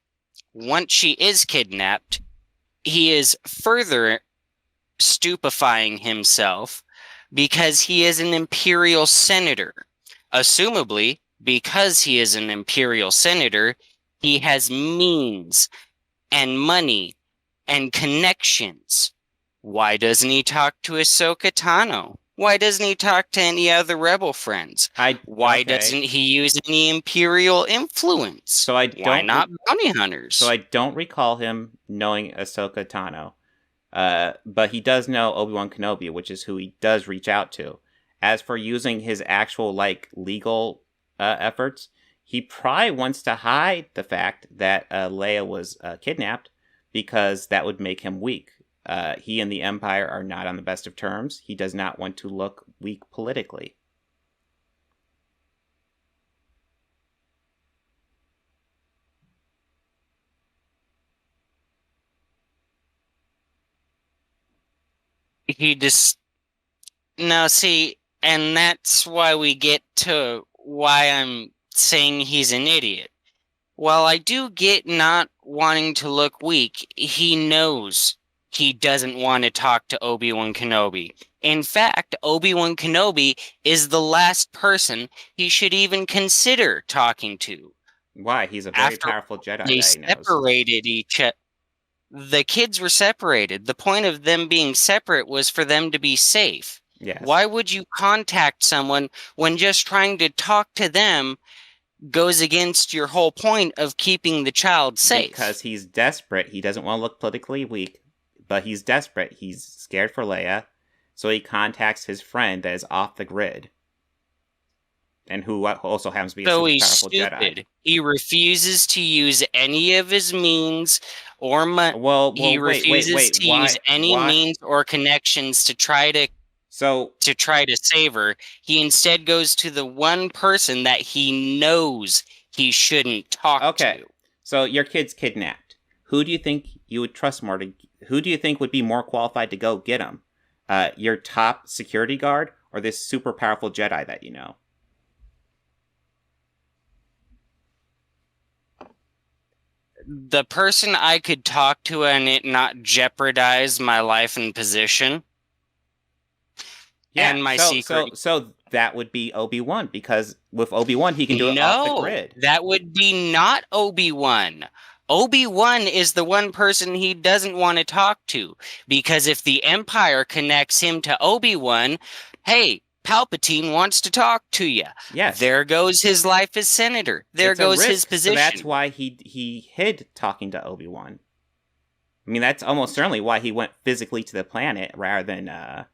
once she is kidnapped, he is further stupefying himself because he is an Imperial senator. Assumably, because he is an Imperial senator, he has means and money and connections. Why doesn't he talk to Ahsoka Tano? Why doesn't he talk to any other rebel friends? Why doesn't he use any Imperial influence? Why not bounty hunters? So I don't recall him knowing Ahsoka Tano. But he does know Obi-Wan Kenobi, which is who he does reach out to. As for using his actual, legal efforts, he probably wants to hide the fact that Leia was kidnapped because that would make him weak. He and the Empire are not on the best of terms. He does not want to look weak politically. He just... Now, see, and that's why we get to why I'm saying he's an idiot. While I do get not wanting to look weak, he knows he doesn't want to talk to Obi-Wan Kenobi. In fact, Obi-Wan Kenobi is the last person he should even consider talking to. Why? He's a very powerful Jedi. They separated each other. the kids were separated. The point of them being separate was for them to be safe. Yes. Why would you contact someone when just trying to talk to them goes against your whole point of keeping the child safe? Because he's desperate. He doesn't want to look politically weak, but he's desperate. He's scared for Leia, so he contacts his friend that is off the grid, and who also happens to be a super he's powerful stupid. Jedi. He refuses to use any of his means or money. Well, He refuses to use any means or connections to try to save her. He instead goes to the one person that he knows he shouldn't talk to. So your kid's kidnapped. Who do you think you would trust more to? Who do you think would be more qualified to go get him? Your top security guard or this super powerful Jedi that you know? The person I could talk to and it not jeopardize my life and position. Yeah, and my secret. So that would be Obi-Wan, because with Obi-Wan he can do it off the grid. That would be not Obi-Wan. Obi-Wan is the one person he doesn't want to talk to, because if the Empire connects him to Obi-Wan, hey, Palpatine wants to talk to you. Yes. There goes his life as senator. There goes his position. So that's why he hid talking to Obi-Wan. I mean, that's almost certainly why he went physically to the planet rather than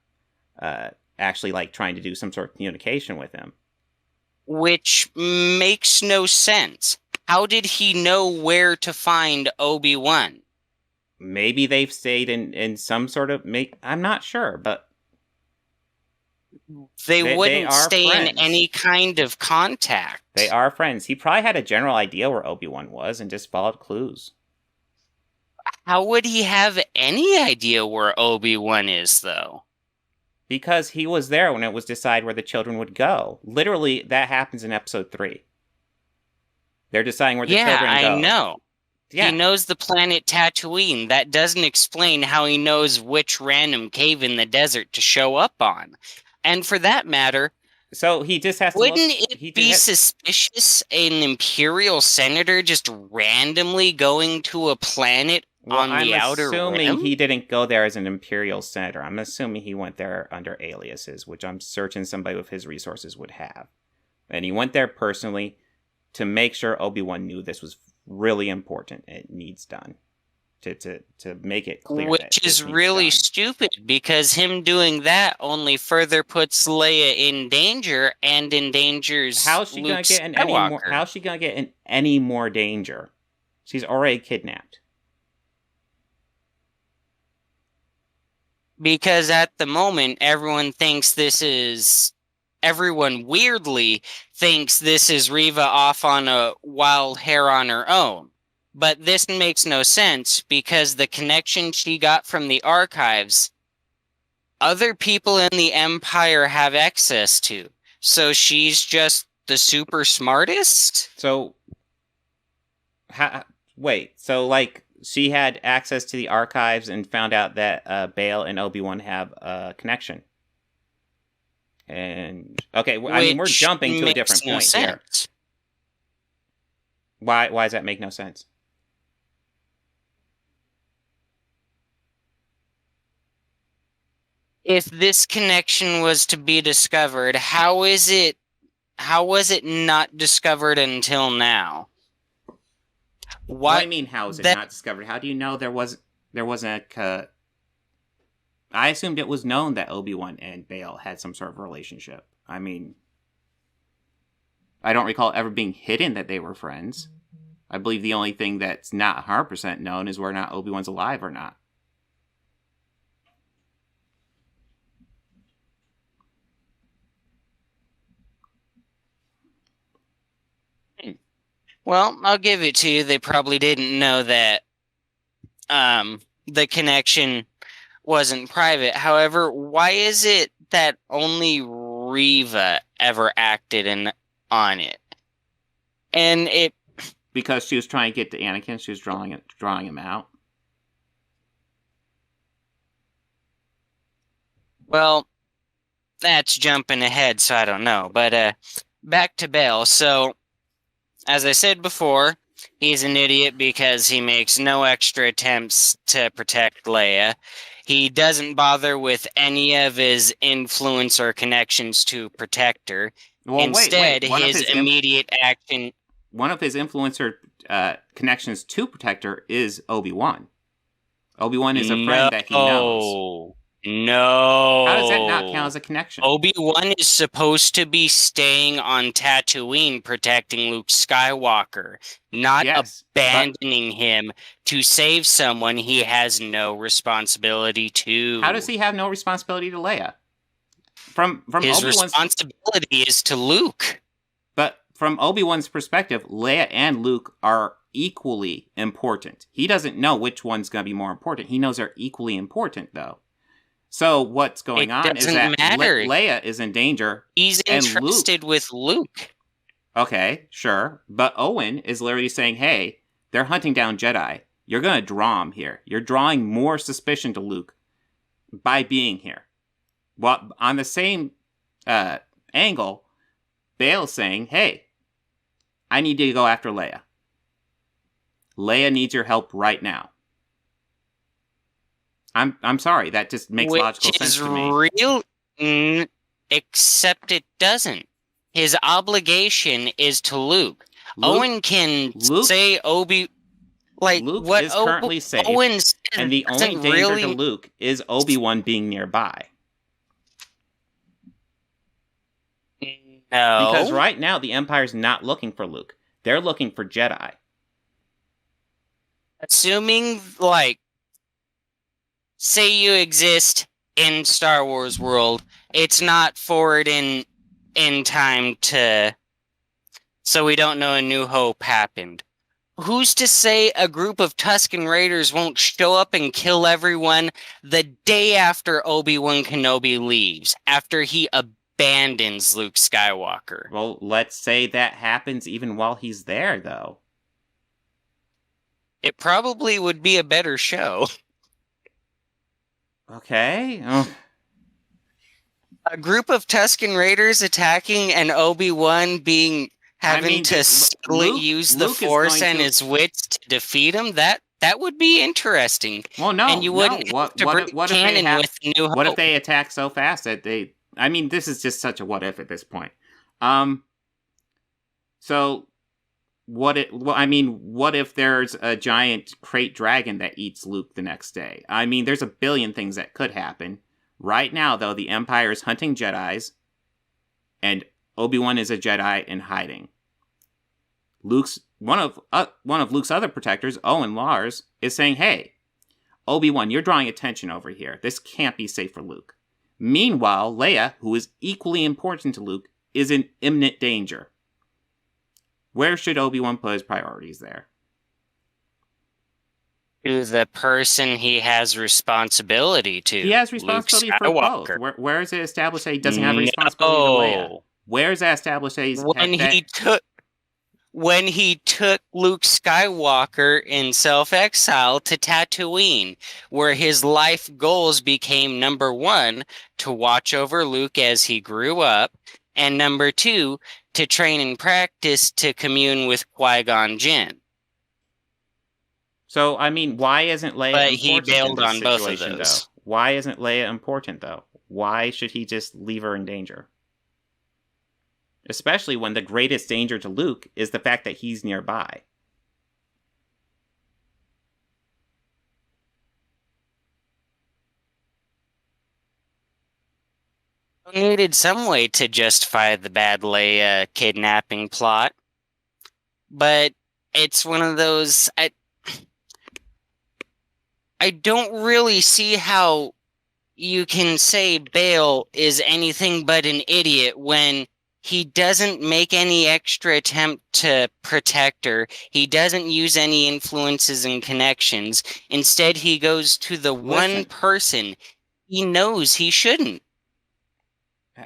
actually like trying to do some sort of communication with him. Which makes no sense. How did he know where to find Obi-Wan? Maybe they've stayed in some sort of... I'm not sure, but... They wouldn't stay friends. In any kind of contact. They are friends. He probably had a general idea where Obi-Wan was and just followed clues. How would he have any idea where Obi-Wan is, though? Because he was there when it was decided where the children would go. Literally, that happens in episode 3. They're deciding where the children go. Yeah, I know. Yeah. He knows the planet Tatooine. That doesn't explain how he knows which random cave in the desert to show up on. And for that matter... So he just has to Wouldn't it be suspicious an Imperial senator just randomly going to a planet on the outer rim? I'm assuming he didn't go there as an Imperial senator. I'm assuming he went there under aliases, which I'm certain somebody with his resources would have. And he went there personally to make sure Obi-Wan knew this was really important. It needs done. To make it clear. Which is really stupid, because him doing that only further puts Leia in danger and endangers How's she gonna get in any more danger? She's already kidnapped. Because at the moment, everyone weirdly thinks this is Reva off on a wild hare on her own. But this makes no sense, because the connection she got from the archives, other people in the Empire have access to. So she's just the super smartest? So, so like she had access to the archives and found out that Bail and Obi-Wan have a connection. And, okay, I mean, we're jumping to a different point here. Why does that make no sense? If this connection was to be discovered, how was it not discovered until now? What do you mean, how is it not discovered? How do you know there wasn't I assumed it was known that Obi-Wan and Bail had some sort of relationship. I mean, I don't recall ever being hidden that they were friends. I believe the only thing that's not 100% known is whether or not Obi-Wan's alive or not. Well, I'll give it to you. They probably didn't know that the connection wasn't private. However, why is it that only Reva ever acted on it? And it... Because she was trying to get to Anakin. She was drawing him out. Well, that's jumping ahead, so I don't know. But back to Bail. So... As I said before, He's an idiot because he makes no extra attempts to protect Leia. He doesn't bother with any of his influence or connections to protect her. Well, Instead, wait. his immediate action... One of his influencer connections to protect her is Obi-Wan. Obi-Wan is a friend that he knows. No. How does that not count as a connection? Obi-Wan is supposed to be staying on Tatooine protecting Luke Skywalker, not abandoning him to save someone he has no responsibility to. How does he have no responsibility to Leia? From his Obi-Wan's responsibility is to Luke. But from Obi-Wan's perspective, Leia and Luke are equally important. He doesn't know which one's going to be more important. He knows they're equally important, though. So what's going on is that Leia is in danger. He's entrusted with Luke. Okay, sure. But Owen is literally saying, hey, they're hunting down Jedi. You're going to draw them here. You're drawing more suspicion to Luke by being here. Well, on the same angle, Bail's saying, hey, I need to go after Leia. Leia needs your help right now. I'm sorry, that just makes logical sense to me. Which is real, except it doesn't. His obligation is to Luke. Owen can say Luke what is currently safe, Owen and the only danger to Luke is Obi-Wan being nearby. No. Because right now, the Empire's not looking for Luke. They're looking for Jedi. Assuming, say you exist in Star Wars world, it's not forward in time so we don't know A New Hope happened. Who's to say a group of Tusken Raiders won't show up and kill everyone the day after Obi-Wan Kenobi leaves, after he abandons Luke Skywalker? Well, let's say that happens even while he's there, though. It probably would be a better show. Okay. Oh. A group of Tusken Raiders attacking and Obi-Wan having to use the Force and his wits to defeat him. That would be interesting. Well, no, and you wouldn't what if they attack so fast that they? I mean, this is just such a what if at this point. So what if there's a giant crate dragon that eats Luke the next day? I mean, there's a billion things that could happen. Right now, though, the Empire is hunting Jedis, and Obi-Wan is a Jedi in hiding. One of Luke's other protectors, Owen Lars, is saying, "Hey, Obi-Wan, you're drawing attention over here. This can't be safe for Luke." Meanwhile, Leia, who is equally important to Luke, is in imminent danger. Where should Obi-Wan put his priorities there? To the person he has responsibility to. He has responsibility for both. Where is it established that he doesn't have responsibility to Leia? Where is that established that he's... When he took Luke Skywalker in self-exile to Tatooine, where his life goals became, number 1, to watch over Luke as he grew up, and number 2, to train and practice to commune with Qui-Gon Jinn. So, I mean, why isn't Leia important he bailed in this on both of situation, those. though? Why isn't Leia important, though? Why should he just leave her in danger? Especially when the greatest danger to Luke is the fact that he's nearby. He needed some way to justify the bad Leia kidnapping plot. But it's one of those... I don't really see how you can say Bail is anything but an idiot when he doesn't make any extra attempt to protect her. He doesn't use any influences and connections. Instead, he goes to the one person he knows he shouldn't.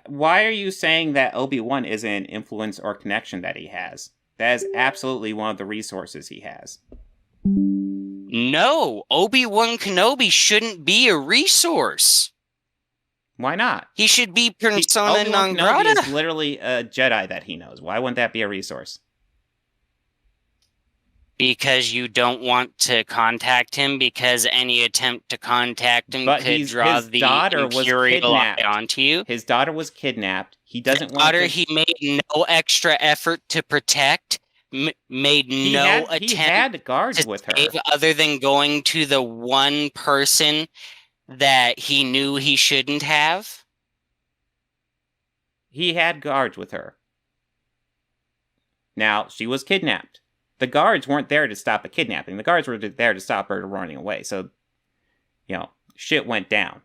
Why are you saying that Obi-Wan isn't an influence or connection that he has? That is absolutely one of the resources he has. No, Obi-Wan Kenobi shouldn't be a resource. Why not? He should be persona non grata. Obi-Wan Kenobi is literally a Jedi that he knows. Why wouldn't that be a resource? Because you don't want to contact him, because any attempt to contact him But could draw his the daughter was Imperial eye kidnapped. onto you. His daughter was kidnapped. He doesn't want Daughter to... he made no extra effort to protect, made He no had attempt guards to with her. save other than going to the one person that he knew he shouldn't have. He had guards with her. Now, she was kidnapped. The guards weren't there to stop a kidnapping. The guards were there to stop her running away. So, shit went down.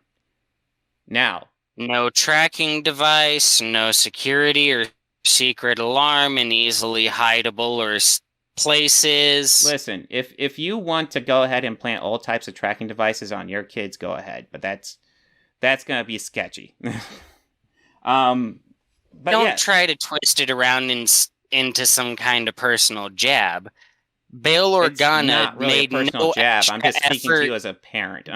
Now, No tracking device, no security or secret alarm in easily hideable or places. listen, if you want to go ahead and plant all types of tracking devices on your kids, go ahead. But that's going to be sketchy. But Don't try to twist it around into some kind of personal jab. Bail Organa it's not really made a personal no jab. I'm just speaking effort. to you as a parent.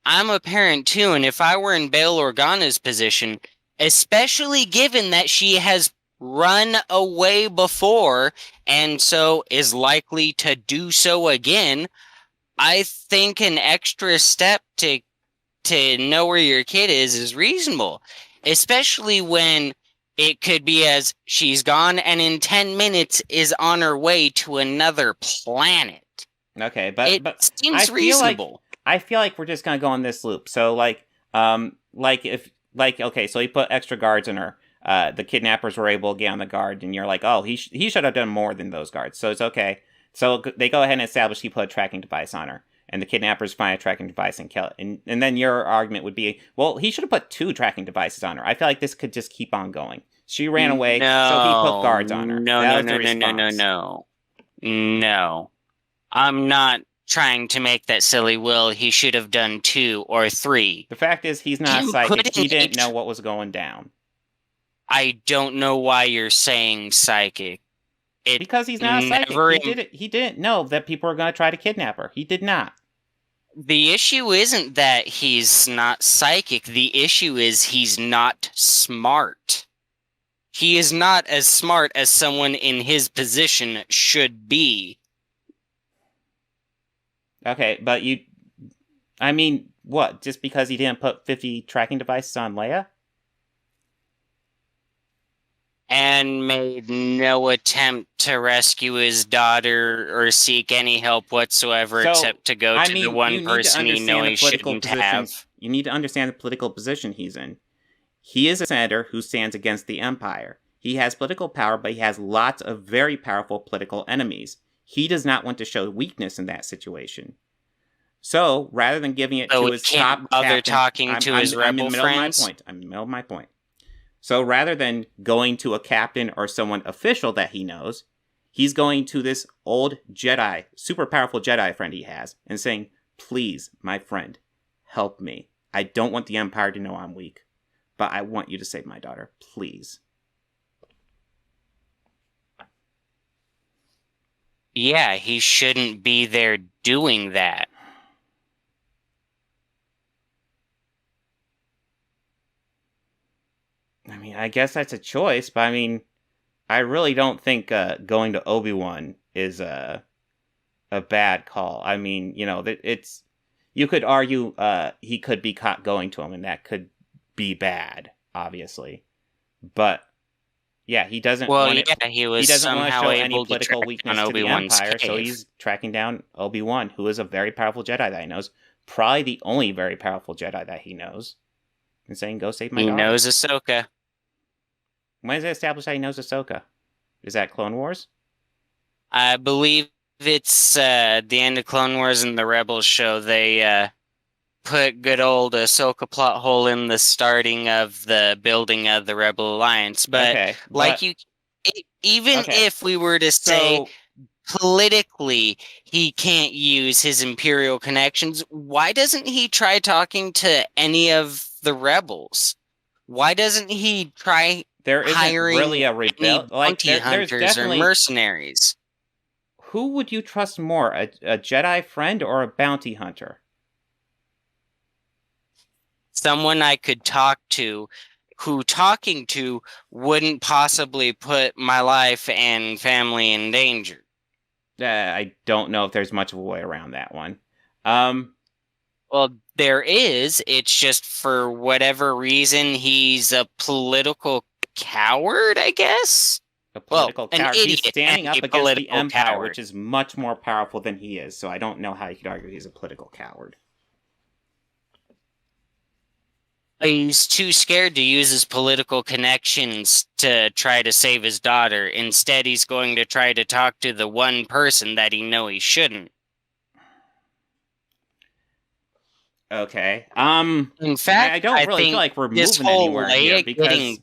I'm a parent too, and if I were in Bail Organa's position, especially given that she has run away before and so is likely to do so again, I think an extra step to know where your kid is reasonable, especially when it could be as she's gone and in 10 minutes is on her way to another planet. Okay, but seems reasonable. I feel like we're just gonna go on this loop. So okay, so he put extra guards on her. The kidnappers were able to get on the guard, and you're like, oh, he should have done more than those guards. So it's okay. So they go ahead and establish he put a tracking device on her, and the kidnappers find a tracking device and kill it. And then your argument would be, well, he should have put 2 tracking devices on her. I feel like this could just keep on going. She ran away, so he put guards on her. No. I'm not trying to make that silly will. He should have done 2 or 3. The fact is, he's not psychic. He didn't know what was going down. I don't know why you're saying psychic. Because he's not a psychic. He didn't know that people were going to try to kidnap her. He did not. The issue isn't that he's not psychic. The issue is he's not smart. He is not as smart as someone in his position should be. Okay, but what? Just because he didn't put 50 tracking devices on Leia? And made no attempt to rescue his daughter or seek any help whatsoever except to go to the one person he knew he shouldn't have. You need to understand the political position he's in. He is a senator who stands against the Empire. He has political power, but he has lots of very powerful political enemies. He does not want to show weakness in that situation. So, rather than giving it to his top captain... talking to his rebel friends? I'm in the middle of my point. So, rather than going to a captain or someone official that he knows, he's going to this old Jedi, super powerful Jedi friend he has, and saying, please, my friend, help me. I don't want the Empire to know I'm weak, but I want you to save my daughter, please. Yeah, he shouldn't be there doing that. I mean, I guess that's a choice, but I mean, I really don't think going to Obi-Wan is a bad call. I mean, it's... You could argue he could be caught going to him, and that could be bad, obviously. But, yeah, he doesn't want to... he was he doesn't want to show any able political to weakness on to the Obi-Wan's Empire, so cave. he's tracking down Obi-Wan, who is a very powerful Jedi that he knows. Probably the only very powerful Jedi that he knows. And saying, go save my daughter. He knows Ahsoka. When is it established that he knows Ahsoka? Is that Clone Wars? I believe it's the end of Clone Wars and the Rebels show. They put good old Ahsoka plot hole in the starting of the building of the Rebel Alliance. But if we were to say politically he can't use his Imperial connections, why doesn't he try talking to any of the rebels? Why doesn't he try hiring really a bounty hunters or mercenaries? Who would you trust more, a Jedi friend or a bounty hunter? Someone I could talk to, who talking to wouldn't possibly put my life and family in danger. I don't know if there's much of a way around that one. Well, there is. It's just for whatever reason he's a political coward, I guess. A political an coward. idiot He's standing and up a against the political Empire, coward. which is much more powerful than he is. So I don't know how you could argue he's a political coward. He's too scared to use his political connections to try to save his daughter. Instead, he's going to try to talk to the one person that he know he shouldn't. Okay. In fact, I don't really feel like we're moving anywhere here because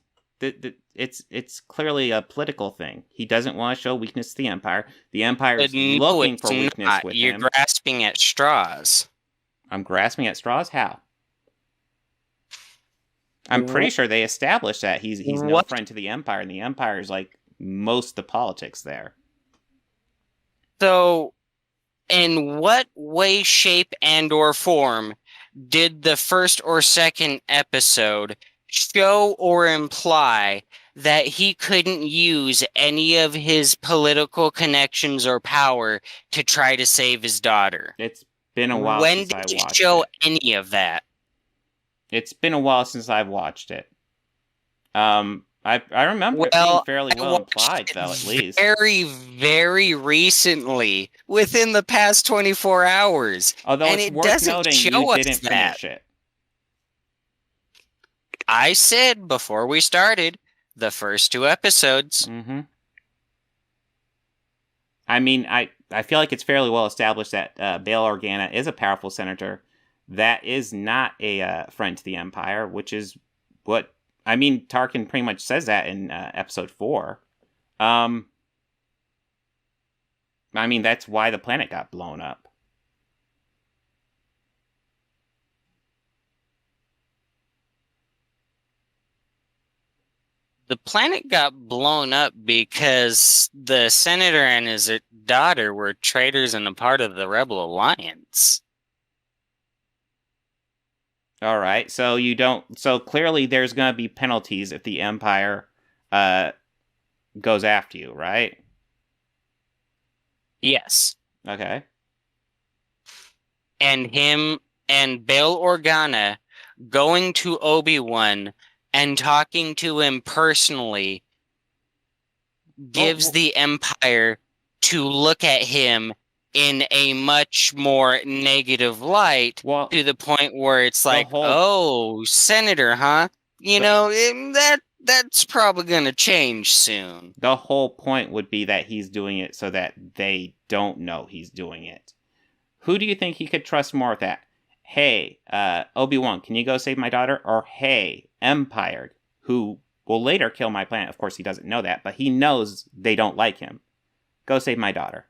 it's clearly a political thing. He doesn't want to show weakness to the Empire. The Empire is looking for weakness with him. You're grasping at straws. I'm grasping at straws? How? I'm pretty sure they established that he's no friend to the Empire, and the Empire is like most of the politics there. So, in what way, shape, and or form did the first or second episode show or imply that he couldn't use any of his political connections or power to try to save his daughter? It's been a while When since I did he watched show it. any of that? It's been a while since I've watched it. I remember it being fairly well implied, though, at least. Very, very recently, within the past 24 hours. Although and it's it worth doesn't noting show you us didn't that. finish it. I said before we started, the first 2 episodes. Mm-hmm. I mean, I feel like it's fairly well established that Bail Organa is a powerful senator that is not a friend to the Empire, which is what... I mean, Tarkin pretty much says that in episode 4. I mean, that's why the planet got blown up. The planet got blown up because the senator and his daughter were traitors and a part of the Rebel Alliance. All right, so you don't... So clearly there's going to be penalties if the Empire goes after you, right? Yes. Okay. And him and Bail Organa going to Obi-Wan and talking to him personally gives the Empire to look at him in a much more negative light, to the point where it's like, oh, Senator, huh? You know, that's probably going to change soon. The whole point would be that he's doing it so that they don't know he's doing it. Who do you think he could trust more with that? Hey, Obi-Wan, can you go save my daughter? Or hey, Empire, who will later kill my planet. Of course, he doesn't know that, but he knows they don't like him. Go save my daughter.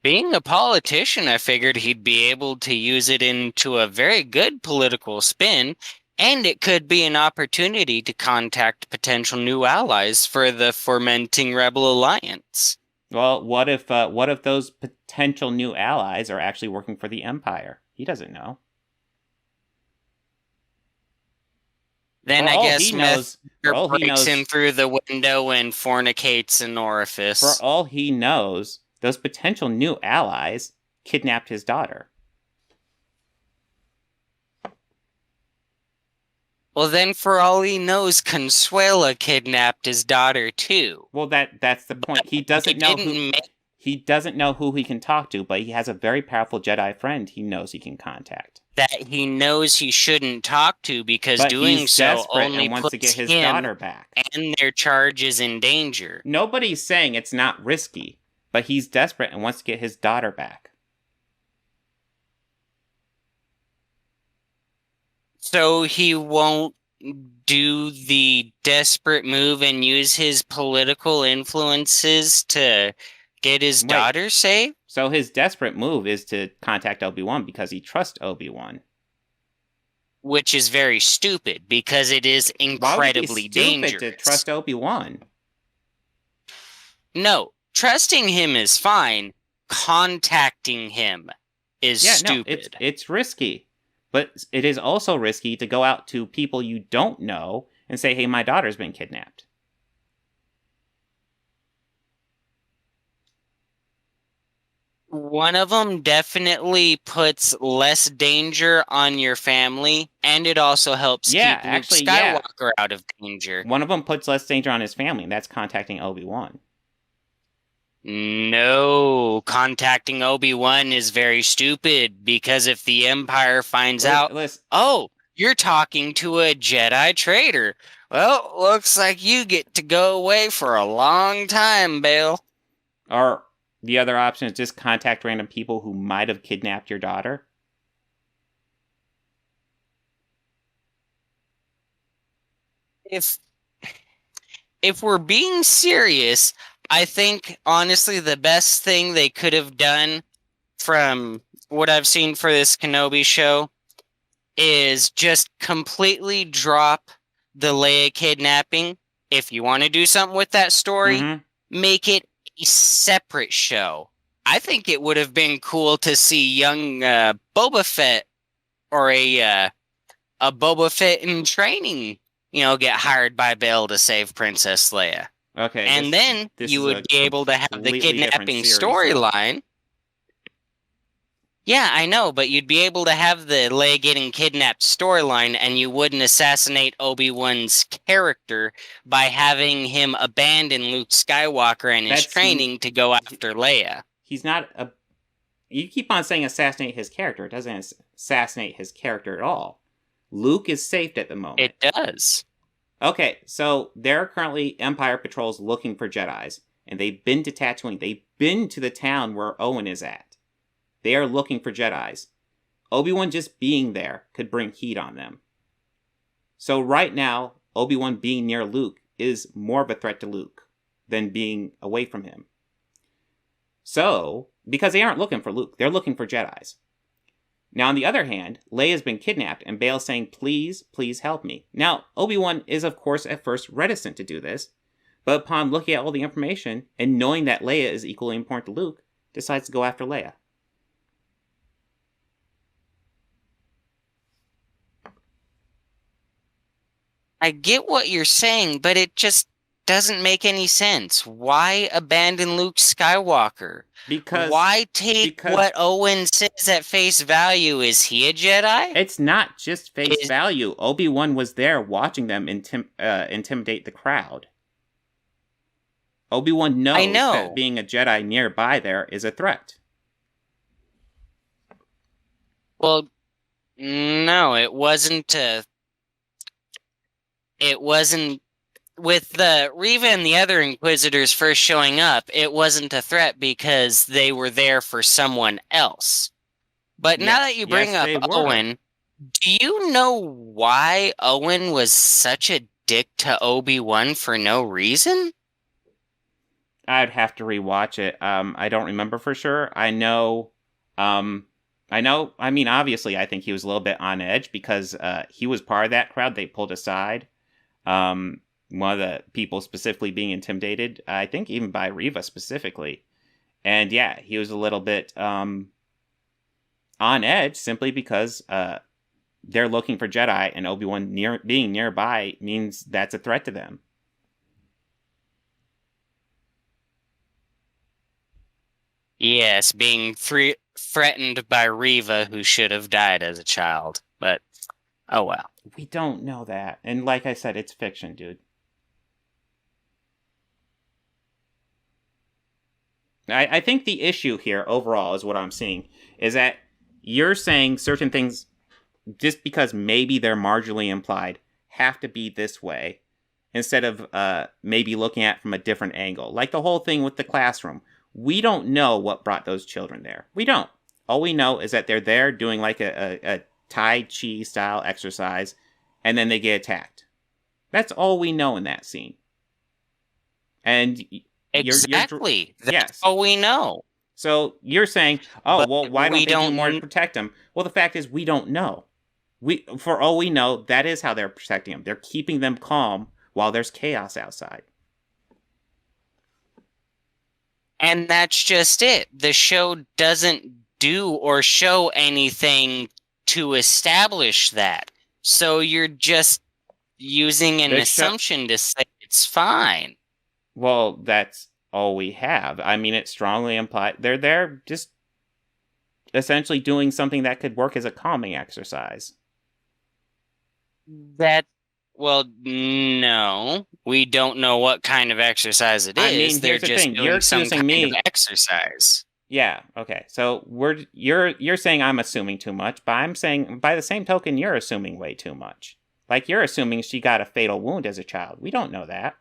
Being a politician, I figured he'd be able to use it into a very good political spin, and it could be an opportunity to contact potential new allies for the fermenting Rebel Alliance. Well, what if those potential new allies are actually working for the Empire? He doesn't know. Then I guess Meth breaks in through the window and fornicates an orifice. For all he knows, those potential new allies kidnapped his daughter. Well, then for all he knows, Consuela kidnapped his daughter too. Well, that's the point. He doesn't know he doesn't know who he can talk to, but he has a very powerful Jedi friend he knows he can contact. That he knows he shouldn't talk to because doing so only wants to get his daughter back. And their charge is in danger. Nobody's saying it's not risky, but he's desperate and wants to get his daughter back. So he won't do the desperate move and use his political influences to get his daughter saved? So his desperate move is to contact Obi-Wan because he trusts Obi-Wan. Which is very stupid because it is incredibly dangerous. Why would it be stupid to trust Obi-Wan? No, trusting him is fine. Contacting him is stupid. No, it's risky. But it is also risky to go out to people you don't know and say, hey, my daughter's been kidnapped. One of them definitely puts less danger on your family, and it also helps Yeah, keep Luke actually, yeah. Skywalker out of danger. One of them puts less danger on his family, and that's contacting Obi-Wan. No, contacting Obi-Wan is very stupid, because if the Empire finds out, Listen, oh, you're talking to a Jedi traitor. Well, looks like you get to go away for a long time, Bail. or the other option is just contact random people who might have kidnapped your daughter. If we're being serious, I think honestly the best thing they could have done from what I've seen for this Kenobi show is just completely drop the Leia kidnapping. If you want to do something with that story, make it a separate show. I think it would have been cool to see young Boba Fett or a Boba Fett in training, get hired by Bail to save Princess Leia. Okay. And then you would be able to have the kidnapping storyline. Yeah, I know, but you'd be able to have the Leia getting kidnapped storyline, and you wouldn't assassinate Obi-Wan's character by having him abandon Luke Skywalker and his training to go after Leia. He's not a... You keep on saying assassinate his character. It doesn't assassinate his character at all. Luke is safe at the moment. It does. Okay, so there are currently Empire patrols looking for Jedis, and they've been to Tatooine. They've been to the town where Owen is at. They are looking for Jedis. Obi-Wan just being there could bring heat on them. So right now, Obi-Wan being near Luke is more of a threat to Luke than being away from him. So, because they aren't looking for Luke, they're looking for Jedis. Now, on the other hand, Leia's been kidnapped, and Bail's saying, please, please help me. Now, Obi-Wan is, of course, at first reticent to do this, but upon looking at all the information and knowing that Leia is equally important to Luke, decides to go after Leia. I get what you're saying, but it just doesn't make any sense. Why abandon Luke Skywalker? Why take what Owen says at face value? Is he a Jedi? It's not just face value. Obi-Wan was there watching them intimidate the crowd. Obi-Wan knows that being a Jedi nearby there is a threat. Well, no, it wasn't with the Reva and the other Inquisitors first showing up, it wasn't a threat because they were there for someone else. But now that you bring up Owen, do you know why Owen was such a dick to Obi-Wan for no reason? I'd have to rewatch it. I don't remember for sure. I mean, obviously, I think he was a little bit on edge because he was part of that crowd. They pulled aside. One of the people specifically being intimidated, I think even by Reva specifically. And yeah, he was a little bit on edge simply because they're looking for Jedi, and Obi-Wan being nearby means that's a threat to them. Yes, being threatened by Reva, who should have died as a child. But, oh well. We don't know that. And like I said, it's fiction, dude. I think the issue here overall is what I'm seeing is that you're saying certain things just because maybe they're marginally implied have to be this way instead of maybe looking at it from a different angle. Like the whole thing with the classroom. We don't know what brought those children there. We don't. All we know is that they're there doing like a Tai Chi style exercise and then they get attacked. That's all we know in that scene. And exactly. That's all we know. So you're saying, oh, well, why don't they do more to protect them? Well, the fact is we don't know. For all we know, that is how they're protecting them. They're keeping them calm while there's chaos outside. And that's just it. The show doesn't do or show anything to establish that. So you're just using an assumption to say it's fine. Well, that's all we have. I mean, it's strongly implied. They're there just essentially doing something that could work as a calming exercise. Well, no. We don't know what kind of exercise it is. I mean, They're here's the just thing. doing You're some accusing kind me of exercise. Yeah, okay. So you're saying I'm assuming too much, but I'm saying by the same token you're assuming way too much. Like you're assuming she got a fatal wound as a child. We don't know that.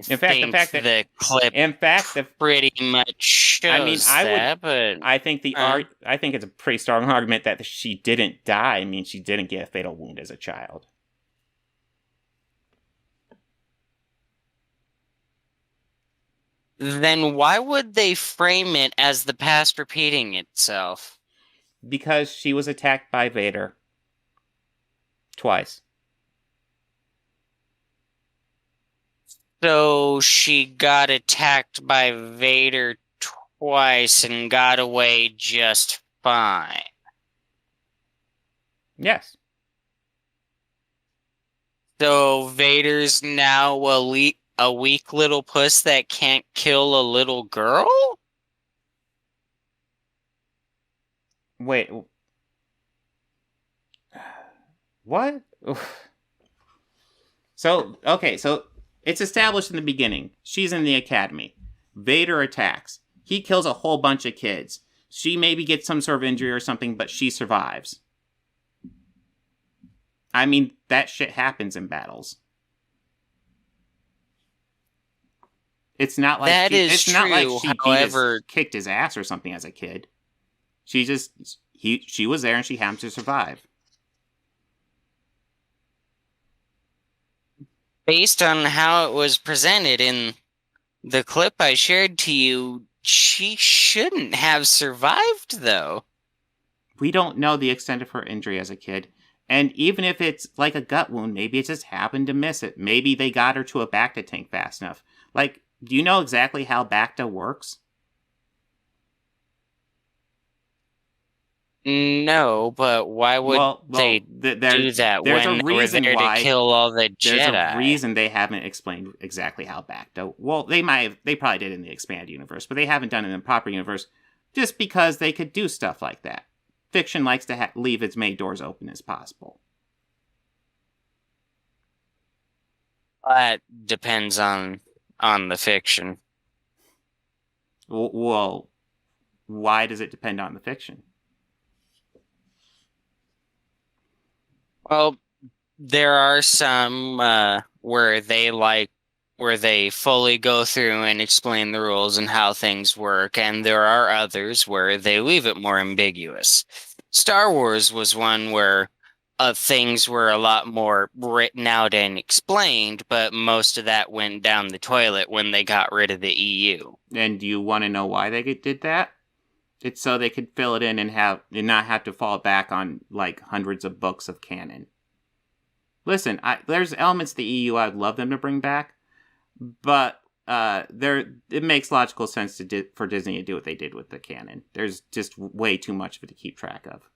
In fact, the clip pretty much shows I think it's a pretty strong argument that she didn't die. I mean, she didn't get a fatal wound as a child. Then why would they frame it as the past repeating itself? Because she was attacked by Vader. Twice. So she got attacked by Vader twice and got away just fine. Yes. So Vader's now a weak little puss that can't kill a little girl? Wait. What? So it's established in the beginning. She's in the academy. Vader attacks. He kills a whole bunch of kids. She maybe gets some sort of injury or something, but she survives. I mean, that shit happens in battles. It's not like not like she kicked his ass or something as a kid. She was there and she happened to survive. Based on how it was presented in the clip I shared to you, she shouldn't have survived, though. We don't know the extent of her injury as a kid. And even if it's like a gut wound, maybe it just happened to miss it. Maybe they got her to a Bacta tank fast enough. Like, do you know exactly how Bacta works? No, but why would they do that when they were there to kill all the Jedi? There's a reason they haven't explained exactly how Bacta... Well, they probably did in the expanded universe, but they haven't done it in the proper universe just because they could do stuff like that. Fiction likes to leave as many doors open as possible. That depends on the fiction. Well, why does it depend on the fiction? Well, there are some where they fully go through and explain the rules and how things work, and there are others where they leave it more ambiguous. Star Wars was one where things were a lot more written out and explained, but most of that went down the toilet when they got rid of the EU. And do you want to know why they did that? It's so they could fill it in and not have to fall back on like hundreds of books of canon. Listen, there's elements of the EU I'd love them to bring back, but it makes logical sense for Disney to do what they did with the canon. There's just way too much of it to keep track of.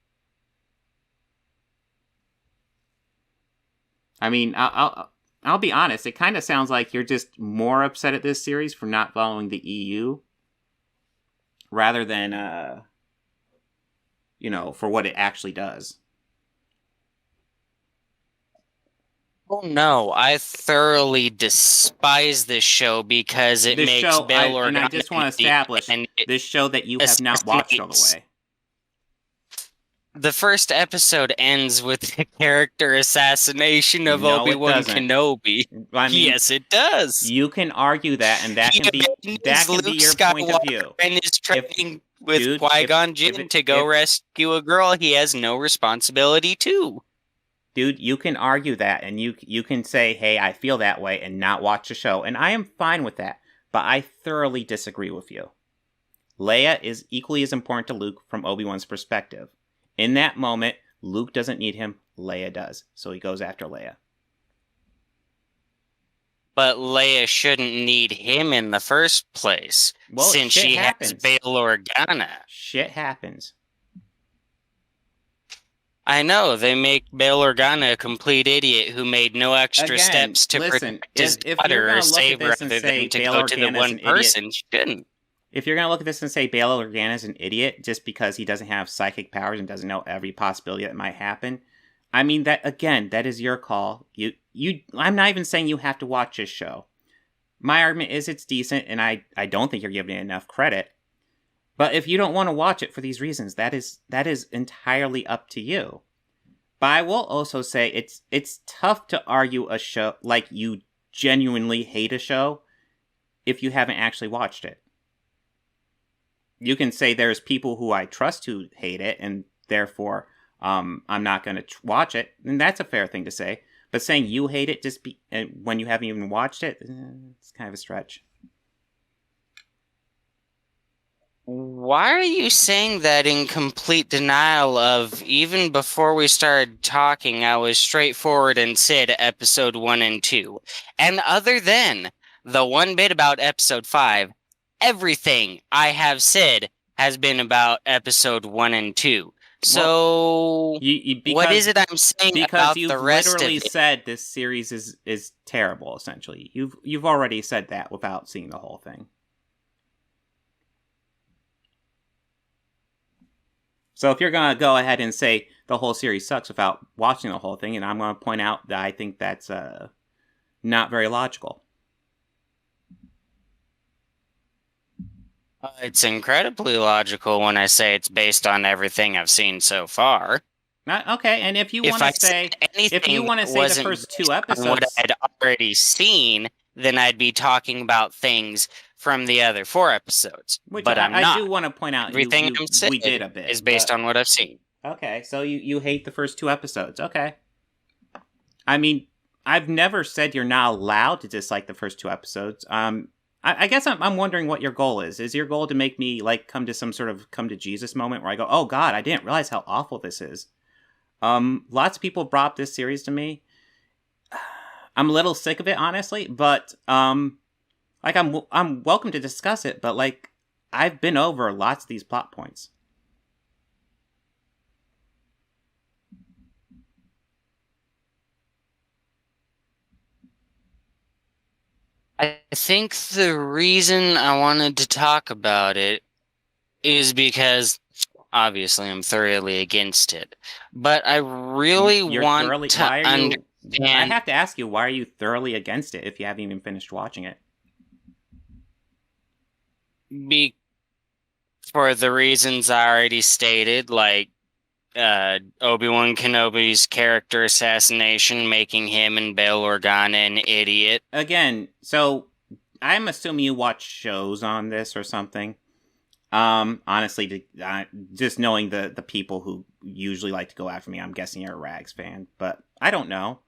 I mean, I'll be honest. It kind of sounds like you're just more upset at this series for not following the EU, rather than for what it actually does. Oh no, I thoroughly despise this show because it makes Bail Organa... And I just want to establish this show that you have not watched all the way. The first episode ends with the character assassination of Obi-Wan Kenobi. I mean, yes, it does. You can argue that, and that can be your point of view. And is training with Qui-Gon Jinn to go rescue a girl he has no responsibility to. Dude, you can argue that, and you can say, hey, I feel that way, and not watch the show, and I am fine with that, but I thoroughly disagree with you. Leia is equally as important to Luke from Obi-Wan's perspective. In that moment, Luke doesn't need him, Leia does, so he goes after Leia. But Leia shouldn't need him in the first place, since she has Bail Organa. Shit happens. I know, they make Bail Organa a complete idiot who made no extra Again, steps to listen, protect his if you're daughter or gonna look save at her this and rather say than to Bail go to the Organa's one an idiot, person, she shouldn't. if you're gonna look at this and say Bail Organa's an idiot just because he doesn't have psychic powers and doesn't know every possibility that might happen, I mean that again, that is your call. I'm not even saying you have to watch this show. My argument is it's decent, and I don't think you're giving it enough credit. But if you don't want to watch it for these reasons, that is entirely up to you. But I will also say it's tough to argue a show like you genuinely hate a show if you haven't actually watched it. You can say there's people who I trust who hate it, and therefore I'm not going to watch it, and that's a fair thing to say. But saying you hate it when you haven't even watched it, it's kind of a stretch. Why are you saying that in complete denial of, even before we started talking, I was straightforward and said episode 1 and 2. And other than the one bit about episode 5, everything I have said has been about episode 1 and 2. So, what is it I'm saying about the rest of it? Because you've literally said this series is terrible, essentially. You've already said that without seeing the whole thing. So if you're going to go ahead and say the whole series sucks without watching the whole thing, and I'm going to point out that I think that's not very logical. It's incredibly logical when I say it's based on everything I've seen so far. Okay, and if you want to say the first 2 episodes, what I'd already seen, then I'd be talking about things from the other 4 episodes. But I'm not. I do want to point out everything I'm saying we did a bit is based on what I've seen. Okay, so you hate the first 2 episodes. Okay. I mean, I've never said you're not allowed to dislike the first 2 episodes. I guess I'm wondering what your goal is. Is your goal to make me like come to some sort of come to Jesus moment where I go, oh God, I didn't realize how awful this is. Lots of people brought up this series to me. I'm a little sick of it, honestly, but like I'm welcome to discuss it, but like I've been over lots of these plot points. I think the reason I wanted to talk about it is because obviously I'm thoroughly against it, but I really want to understand. I have to ask you, why are you thoroughly against it if you haven't even finished watching it? For the reasons I already stated, like Obi-Wan Kenobi's character assassination, making him and Bail Organa an idiot. Again, so I'm assuming you watch shows on this or something. Honestly, just knowing the people who usually like to go after me, I'm guessing you're a Rags fan, but I don't know.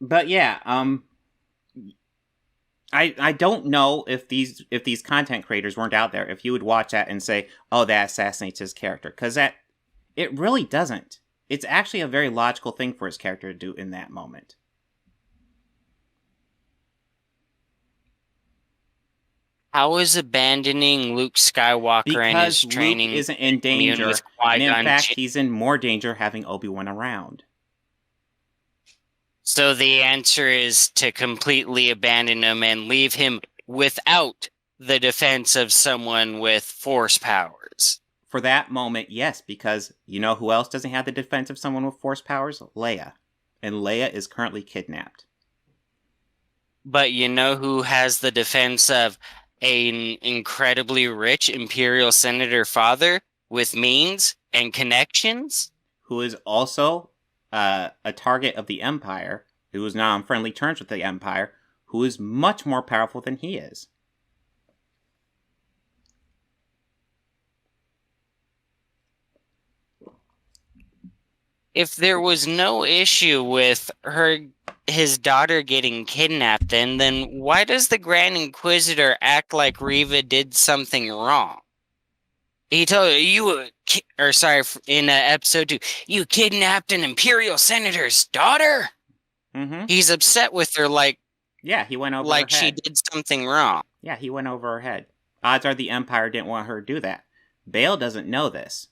But yeah, I don't know if these content creators weren't out there, if you would watch that and say, oh, that assassinates his character, because it really doesn't. It's actually a very logical thing for his character to do in that moment. How is abandoning Luke Skywalker and his training? Luke isn't in danger, and in fact, he's in more danger having Obi-Wan around. So the answer is to completely abandon him and leave him without the defense of someone with force powers. For that moment, yes, because you know who else doesn't have the defense of someone with force powers? Leia. And Leia is currently kidnapped. But you know who has the defense of an incredibly rich Imperial Senator father with means and connections? Who is also a target of the Empire, who is now on friendly terms with the Empire, who is much more powerful than he is. If there was no issue with his daughter getting kidnapped, then why does the Grand Inquisitor act like Reva did something wrong? He told her, in episode 2, you kidnapped an Imperial Senator's daughter? Mm-hmm. He's upset with her he went over her head. Like she did something wrong. Yeah, he went over her head. Odds are the Empire didn't want her to do that. Bail doesn't know this.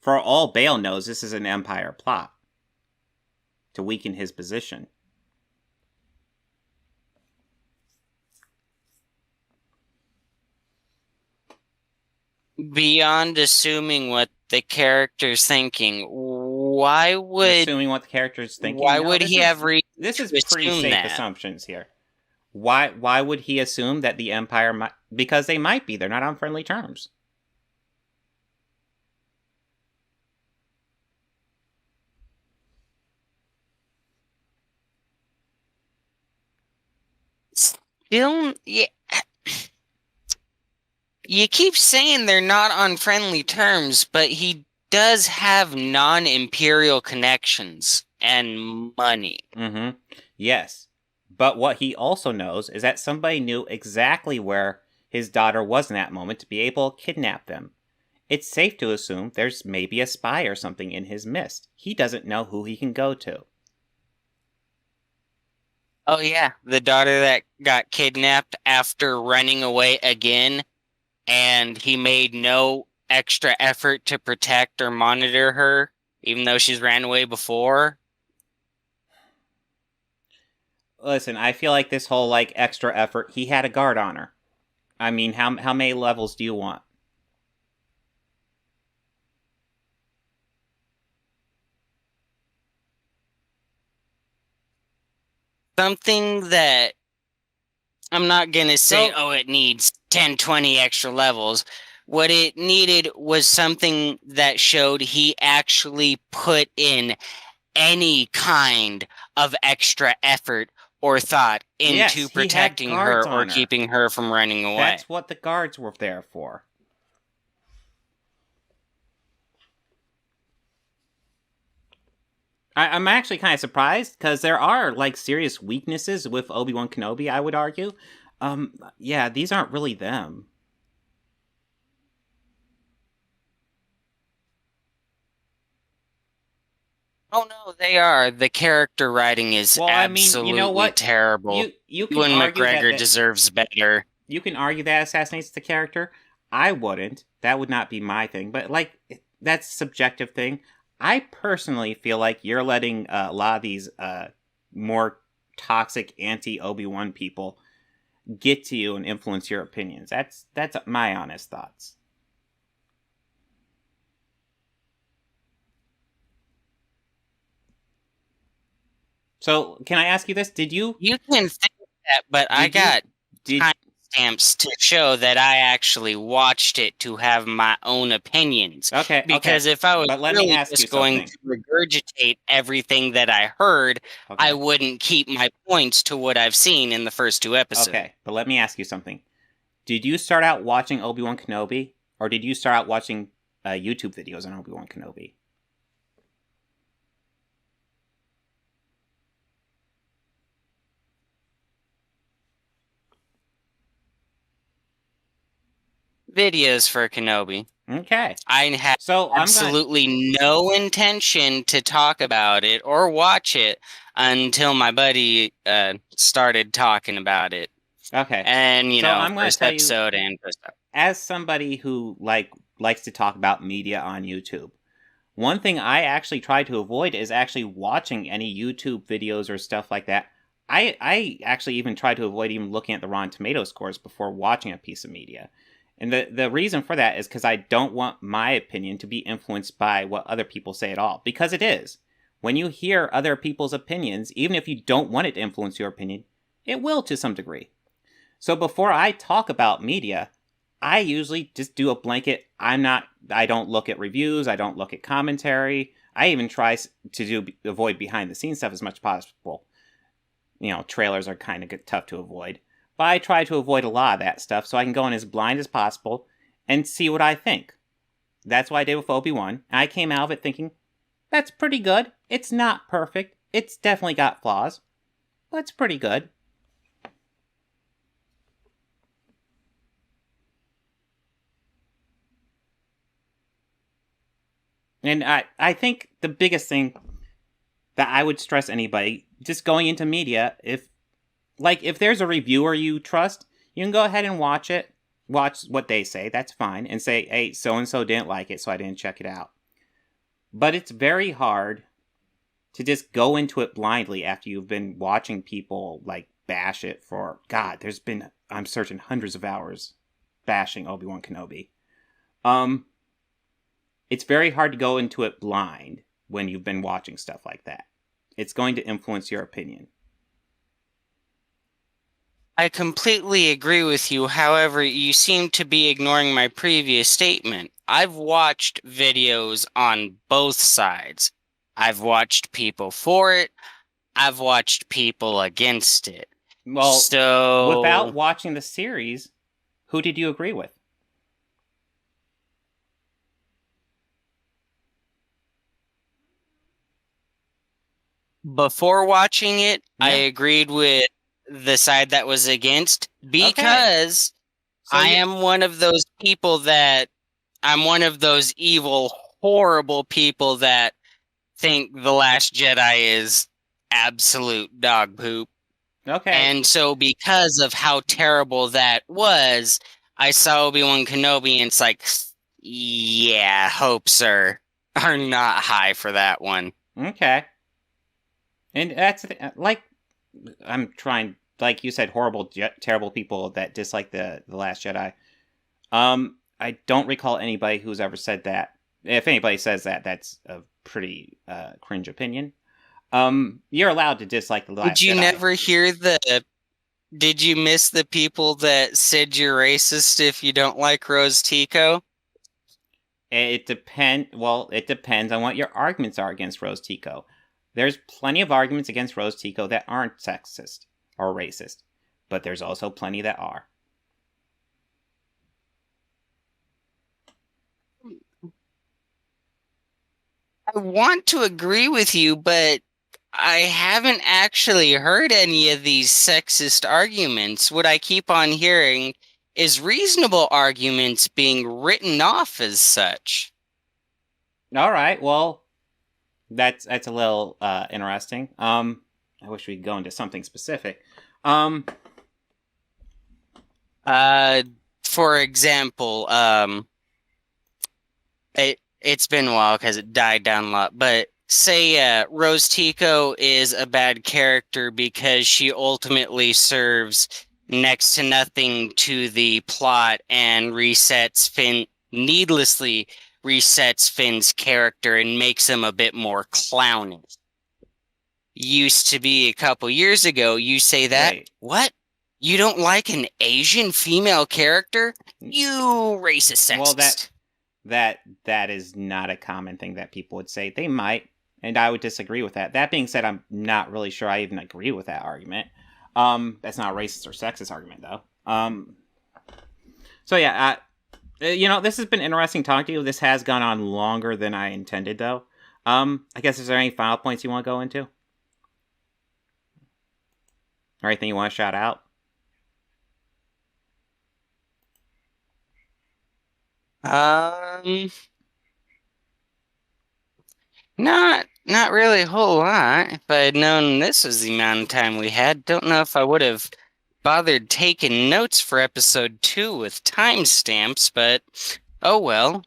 For all Bail knows, this is an Empire plot to weaken his position. Beyond assuming what the character's thinking, why would Assuming what the character's thinking. why would he have reason This is to pretty assume safe that? assumptions here. Why would he assume that the Empire might? Because they might be. They're not on friendly terms. Still, yeah. You keep saying they're not on friendly terms, but he does have non-imperial connections and money. Mm-hmm. Yes. But what he also knows is that somebody knew exactly where his daughter was in that moment to be able to kidnap them. It's safe to assume there's maybe a spy or something in his midst. He doesn't know who he can go to. Oh yeah, the daughter that got kidnapped after running away again, and he made no extra effort to protect or monitor her, even though she's ran away before. Listen, I feel like this whole extra effort, he had a guard on her. I mean, how many levels do you want? Something that I'm not going to say, So- oh, it needs 10, 20 extra levels. What it needed was something that showed he actually put in any kind of extra effort or thought Yes, he into had protecting her guards or on her. keeping her from running away. That's what the guards were there for. I'm actually kind of surprised because there are serious weaknesses with Obi-Wan Kenobi, I would argue. Yeah, these aren't really them. Oh no, they are. The character writing is Well, I mean, absolutely you know what? terrible. You can Ewan argue McGregor that deserves better. you can argue that assassinates the character. I wouldn't. That would not be my thing. But that's a subjective thing. I personally feel like you're letting a lot of these more toxic anti-Obi-Wan people get to you and influence your opinions. That's my honest thoughts. So, can I ask you this? Did you You can think that, but I got did timestamps to show that I actually watched it to have my own opinions. okay? Because if I was But let me really ask you just going something. to regurgitate everything that I heard, Okay. I wouldn't keep my points to what I've seen in the first two episodes. Okay, but let me ask you something. Did you start out watching Obi-Wan Kenobi, or did you start out watching YouTube videos on Obi-Wan Kenobi? Videos for Kenobi. Okay. I had So I'm gonna, absolutely no intention to talk about it or watch it until my buddy started talking about it. okay. And, So I'm gonna first tell you- episode and first episode. As somebody who likes to talk about media on YouTube, one thing I actually try to avoid is actually watching any YouTube videos or stuff like that. I actually even try to avoid even looking at the Rotten Tomato scores before watching a piece of media. And the reason for that is because I don't want my opinion to be influenced by what other people say at all. Because it is. When you hear other people's opinions, even if you don't want it to influence your opinion, it will to some degree. So before I talk about media, I usually just do a blanket. I don't look at reviews. I don't look at commentary. I even try to avoid behind the scenes stuff as much as possible. Trailers are kind of tough to avoid. But I try to avoid a lot of that stuff so I can go in as blind as possible and see what I think. That's what I did with Obi-Wan. I came out of it thinking, that's pretty good. It's not perfect. It's definitely got flaws. But it's pretty good. And I think the biggest thing that I would stress anybody just going into media, if there's a reviewer you trust, you can go ahead and watch it, watch what they say, that's fine, and say, hey, so-and-so didn't like it, so I didn't check it out. But it's very hard to just go into it blindly after you've been watching people, like, bash it for... God, I'm searching hundreds of hours bashing Obi-Wan Kenobi. It's very hard to go into it blind when you've been watching stuff like that. It's going to influence your opinion. I completely agree with you. However, you seem to be ignoring my previous statement. I've watched videos on both sides. I've watched people for it. I've watched people against it. Well, so without watching the series, who did you agree with? before watching it, Yeah. I agreed with the side that was against because I am one of those people that I'm one of those evil, horrible people that think The Last Jedi is absolute dog poop. Okay. And so because of how terrible that was, I saw Obi-Wan Kenobi and it's like, yeah, hopes are not high for that one. Okay. And that's, like, I'm trying, like you said, horrible, terrible people that dislike the Last Jedi. I don't recall anybody who's ever said that. If anybody says that, that's a pretty cringe opinion. You're allowed to dislike the Last Jedi. Did you never hear did you miss the people that said you're racist if you don't like Rose Tico? It depends on what your arguments are against Rose Tico. There's plenty of arguments against Rose Tico that aren't sexist or racist, but there's also plenty that are. I want to agree with you, but I haven't actually heard any of these sexist arguments. What I keep on hearing is reasonable arguments being written off as such. All right, well, that's a little interesting. I wish we could go into something specific. For example, it's been a while because it died down a lot, but say Rose Tico is a bad character because she ultimately serves next to nothing to the plot and needlessly resets Finn's character and makes him a bit more clownish. Used to be a couple years ago, you say that, Right. What? You don't like an Asian female character? You racist sexist. Well, that is not a common thing that people would say. They might, and I would disagree with that. That being said, I'm not really sure I even agree with that argument. That's not a racist or sexist argument, though. So yeah, this has been interesting talking to you. This has gone on longer than I intended, though. I guess, is there any final points you want to go into? Or anything you want to shout out? Not really a whole lot. If I had known this was the amount of time we had, don't know if I would have bothered taking notes for episode 2 with timestamps, but oh well.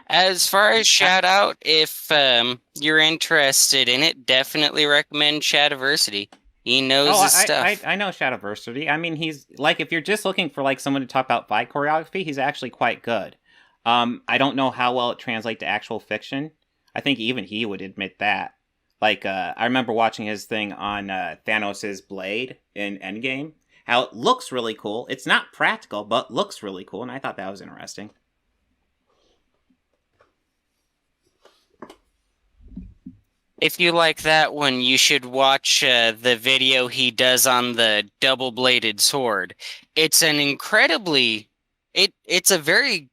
As far as shout out, if you're interested in it, definitely recommend Shadiversity. He knows his stuff. I know Shadiversity. I mean, he's, like, if you're just looking for, like, someone to talk about fight choreography, he's actually quite good. I don't know how well it translates to actual fiction. I think even he would admit that. Like, I remember watching his thing on Thanos' blade in Endgame. How it looks really cool. It's not practical, but looks really cool, and I thought that was interesting. If you like that one, you should watch the video he does on the double-bladed sword. It's an incredibly... It's a very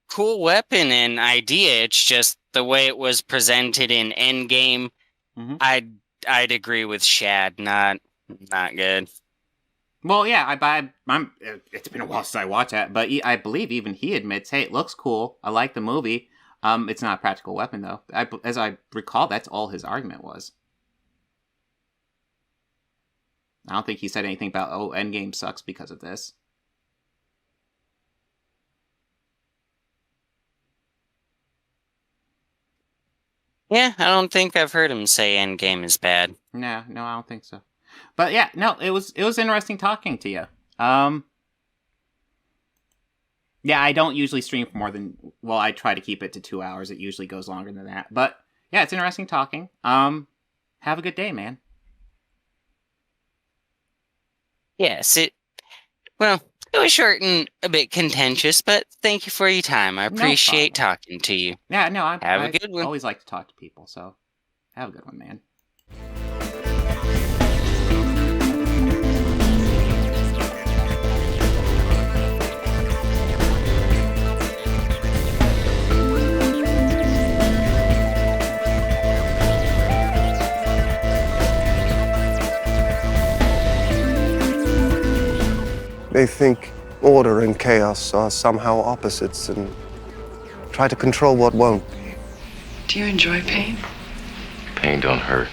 cool weapon and idea. It's just the way it was presented in Endgame. Mm-hmm. I'd agree with Shad. Not good. Well, yeah, I'm. It's been a while since I watched that, but I believe even he admits, hey, it looks cool. I like the movie. It's not a practical weapon, though. As I recall, that's all his argument was. I don't think he said anything about, Endgame sucks because of this. Yeah, I don't think I've heard him say Endgame is bad. No, I don't think so. But yeah, no, it was interesting talking to you. Yeah, I don't usually stream for more than, well, I try to keep it to 2 hours. It usually goes longer than that. But yeah, it's interesting talking. Have a good day, man. Yes, it was short and a bit contentious, but thank you for your time. I appreciate talking to you. Yeah, no, Have a good one. I always like to talk to people, so have a good one, man. They think order and chaos are somehow opposites and try to control what won't be. Do you enjoy pain? Pain don't hurt.